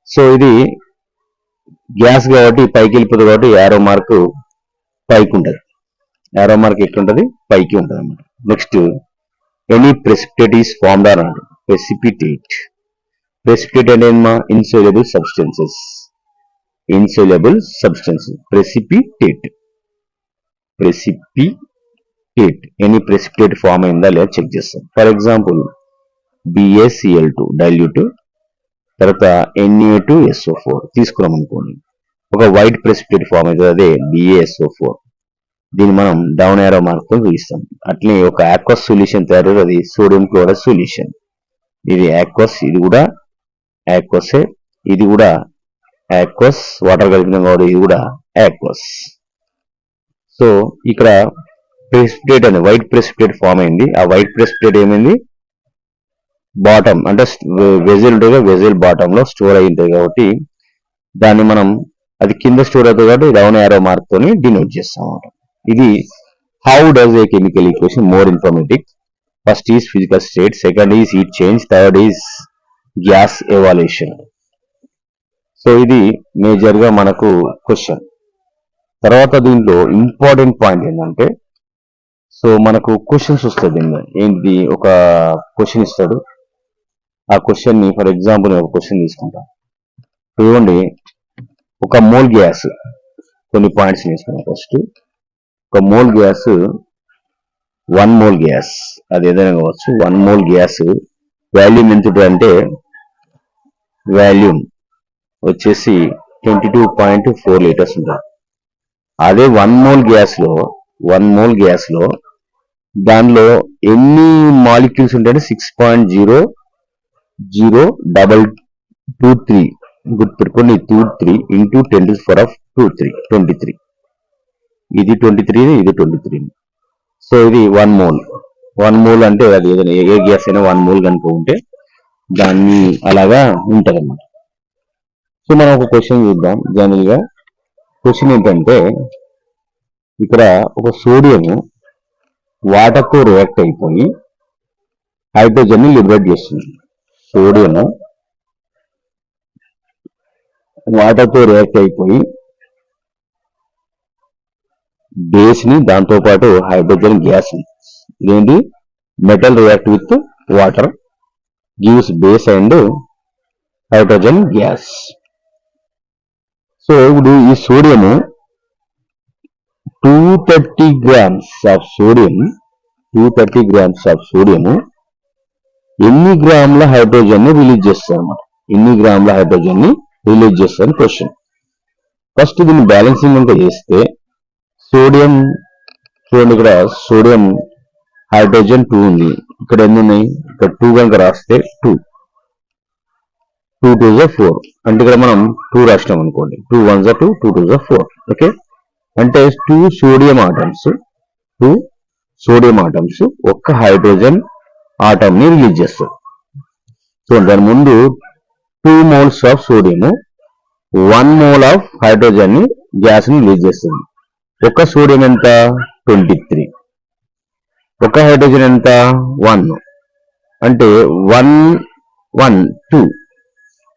సో ఇది గ్యాస్ కాబట్టి పైకి వెళ్ళిపోతుంది కాబట్టి యారో మార్క్ పైకి ఉంటుంది. యారో మార్క్ ఎట్లుంటది? పైకి ఉంటుంది అన్నమాట. Next any precipitate is formed or not. Precipitate అంటే ఏమా? Insoluble substances. Precipitate. Precipitate, any precipitate form అయిందా లేదా చెక్ చేస్తాం. ఫర్ ఎగ్జాంపుల్ BaCl2 డైల్యూట్, తర్వాత Na2SO4 తీసుకున్నాం అనుకోండి, ఒక వైట్ ప్రెసిపిటేట్ ఫామ్ అవుతుంది, అదే BaSO4. దీన్ని మనం డౌన్ యారో మార్క్ తో చూపిస్తాం. అట్లే ఒక ఆక్వస్ సొల్యూషన్ తయారు, అది సోడియం క్లోరైడ్ సొల్యూషన్. ఇది ఆక్వస్, ఇది కూడా ఆక్వసే, ఇది కూడా ఆక్వస్, వాటర్ కలిపిన కాబట్టి ఇది కూడా ఆక్వస్. సో ఇక్కడ ప్రెసిపిటేట్ అని వైట్ ప్రెసిపిటేట్ ఫామ్ అయింది. ఆ వైట్ ప్రెసిపిటేట్ ఏమైంది, బాటమ్ అంటే వెజల్ ఉంటుంది, వెజల్ బాటమ్ లో స్టోర్ అయి ఉంటుంది కాబట్టి దాన్ని మనం అది కింద స్టోర్ అవుతుంది కాబట్టి డౌన్ యారో మార్క్ తోని డినోట్ చేస్తాం అన్నమాట. ఇది how does a chemical equation more informative. First is physical state, second is heat change, third is gas evolution. So ఇది మేజర్ గా మనకు క్వశ్చన్. తర్వాత దీంట్లో ఇంపార్టెంట్ పాయింట్ ఏంటంటే, సో మనకు క్వశ్చన్స్ వస్తుంది. ఏంటి, ఒక క్వశ్చన్ ఇస్తాడు, ఆ క్వశ్చన్ ని ఫర్ ఎగ్జాంపుల్ ఒక క్వశ్చన్ తీసుకుంటాం. చూడండి, ఒక మోల్ గ్యాస్, కొన్ని పాయింట్స్ తీసుకున్నాం. ఫస్ట్ ఒక మోల్ గ్యాస్, 1 మోల్ గ్యాస్, అది ఏదైనా కావచ్చు. 1 మోల్ గ్యాస్ వాల్యూమ్ ఎంత అంటే, వాల్యూమ్ వచ్చేసి 22.4 లీటర్స్ ఉంటుంది. అదే 1 మోల్ గ్యాస్ లో దానిలో ఎన్ని మాలిక్యూల్స్ ఉంటాయంటే 6.0023, గుర్తుపెట్టుకోండి, 23 ఇంటూ 10⁻23, ఇది 23, ఇది 23. సో ఇది 1 మోల్. 1 మోల్ అంటే అది ఏదైనా ఏ గ్యాస్ అయినా 1 మోల్ కనుక ఉంటే దాన్ని అలాగా ఉంటది అన్నమాట. సో మనం ఒక క్వశ్చన్ చూద్దాం. జనరల్ గా క్వశ్చన్ ఏంటంటే, ఇక్కడ ఒక సోడియం వాటర్ తో రియాక్ట్ అయిపోయి హైడ్రోజన్ ని లిబరేట్ చేస్తుంది. సోడియం వాటర్ తో రియాక్ట్ అయిపోయి బేస్ ని, దాంతో పాటు హైడ్రోజన్ గ్యాస్, ఇదేంటి metal react with water gives base and hydrogen gas. So ఇప్పుడు ఈ సోడియము 230 grams ఆఫ్ సోడియం ఎన్ని గ్రాముల హైడ్రోజన్ ని రిలీజ్ చేస్తారు అన్నమాట. ఎన్ని గ్రాముల హైడ్రోజన్ ని రిలీజ్ చేస్తారు క్వశ్చన్. ఫస్ట్ దీన్ని బ్యాలెన్సింగ్ కనుక చేస్తే, సోడియం చూడండి, ఇక్కడ సోడియం హైడ్రోజన్ 2 ఉంది, ఇక్కడ ఎన్ని ఉన్నాయి, ఇక్కడ 2 కనుక రాస్తే 2 2 2 4, అంటే ఇక్కడ మనం 2 రాసినాం అనుకోండి, 2 1 2, 2 2 4. ఓకే, అంటే 2 సోడియం ఆటమ్స్ ఒక్క హైడ్రోజన్ ఆటమ్ ని రిలీజ్ చేస్తారు. సో దాని ముందు 2 moles of sodium 1 mole of hydrogen ని గ్యాస్ ని రిలీజ్ చేస్తుంది. ఒక సోడియం ఎంత 23, ఒక హైడ్రోజన్ ఎంత 1, అంటే 1 1 2.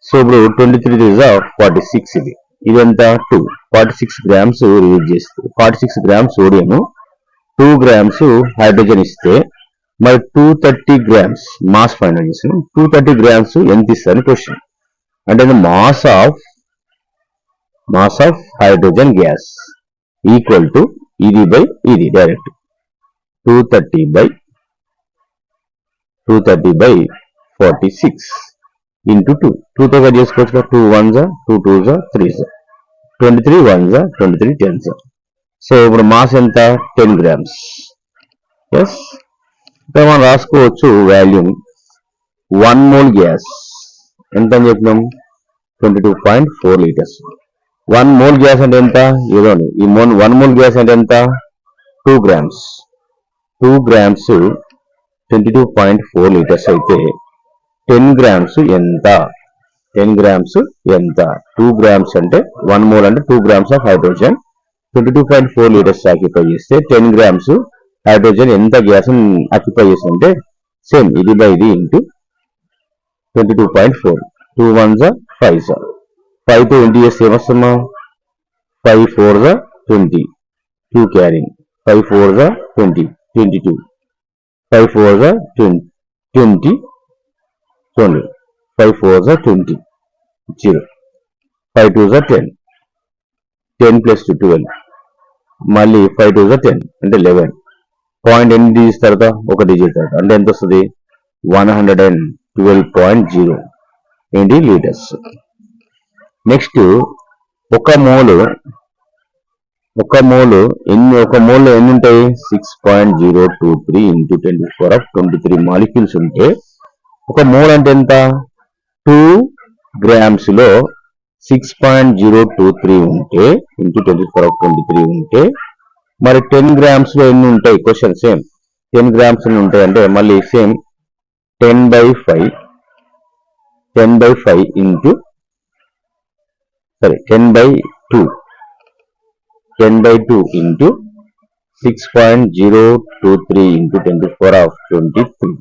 సో ఇప్పుడు 23 46, ఇది ఎంత 2, 46 grams రిలీజ్ చేస్తే, 46 grams సోడియం 2 grams హైడ్రోజన్ ఇస్తే, మరి 230 grams మాస్ ఫైండ్ చేస్తాం. 230 grams ఎంత ఇస్తారని క్వశ్చన్. అంటే mass of hydrogen gas equal to ఇది బై ఇది, డైరెక్ట్ 230 by 46 ఇంటూ 2. 2తో కట్ చేసుకోవచ్చు కదా, 2 1 2 2 3 23 1 23 10. సో ఇప్పుడు మాస్ ఎంత 10 grams. ఎస్, ఇక్కడ మనం రాసుకోవచ్చు వాల్యూమ్ 1 మోల్ గ్యాస్ ఎంత అని చెప్పినాం, 22.4 లీటర్స్. 1 మోల్ గ్యాస్ అంటే ఎంత, ఇదిగోండి ఈ 1 మోల్ గ్యాస్ అంటే ఎంత 2 grams. 2 grams 22.4 లీటర్స్ అయితే 10 grams ఎంత, 10 grams ఎంత, 2 grams అంటే 1 mole అంటే 2 grams of hydrogen 22.4 litres occupy చేస్తే 10 grams హైడ్రోజన్ ఎంత గ్యాస్ ఆక్యుపై చేస్తుంటే, సేమ్ ఇది బై ఇది ఇంటూ 22.4, 2 1 5, 5 తో ఇంటూ చేస్తే ఏమొస్తుందా, 5 4 20, 2 క్యారింగ్, 5 4 20, 22, 5 4 20, చూడండి 5 4 20, 0, 5 2 10, 10 plus 2 12, మళ్ళీ 5 2 10 అంటే 11. పాయింట్ ఎన్ని డిజిట్స్ తర్వాత ఒక డిజిట్ తర్వాత అంటే ఎంత వస్తుంది 112.0 ఏంటి లీటర్స్. నెక్స్ట్ ఒక మోల్ లో ఎన్ని ఉంటాయి 6.023 into 10⁻23 మాలిక్యూల్స్ ఉంటే ఒక మోల్ అంటే ఎంత 2 grams లో 6.023 ఉంటే into 10⁻23 ఉంటే మరి 10 grams లో ఎన్ని ఉంటాయి క్వశ్చన్ సేమ్ 10 grams ఉంటాయి అంటే మళ్ళీ సేమ్ 10/5 into 10/2 into 6.023 into 10⁻23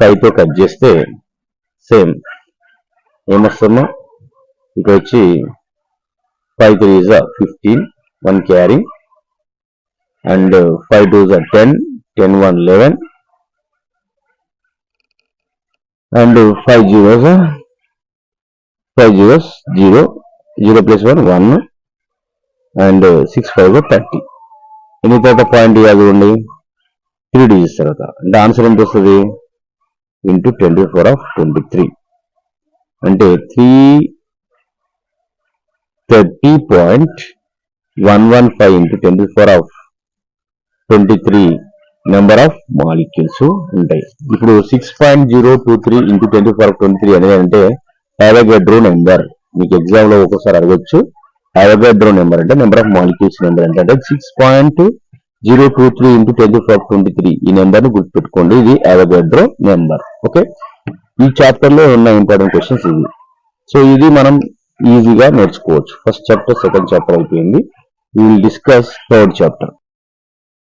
5 తో కట్ చేస్తే సేమ్ ఏమొస్తుందో ఇక్కడ వచ్చి 5 3 15 1 carry and 5 2 10 10 1 11 and 5 zeros 0 0 plus 1 1 and 6 5 30 ఎన్ని తర్వాత పాయింట్ ఇవ్వాలి 3 డిజిట్స్ తర్వాత అంటే ఆన్సర్ ఎంత వస్తుంది into 10⁻23 అంటే 330.115 into 10⁻23 నెంబర్ ఆఫ్ మాలిక్యూల్స్ ఉంటాయి. ఇప్పుడు 6.023 into 10⁻23 అనేది అంటే అవోగాడ్రో నెంబర్. మీకు ఎగ్జామ్ లో ఒక్కోసారి అడగొచ్చు అవోగాడ్రో నెంబర్ అంటే నెంబర్ ఆఫ్ మాలిక్యూల్స్ నెంబర్ అంటే 6.023 into 10⁻23 ఈ నెంబర్ ని గుర్తుపెట్టుకోండి. ఇది అవోగాడ్రో నెంబర్. ఓకే, ఈ చాప్టర్ లో ఉన్న ఇంపార్టెంట్ క్వశ్చన్స్ ఇది. సో ఇది మనం ఈజీగా నేర్చుకోవచ్చు. ఫస్ట్ చాప్టర్ సెకండ్ చాప్టర్ అయిపోయింది. We will discuss third chapter.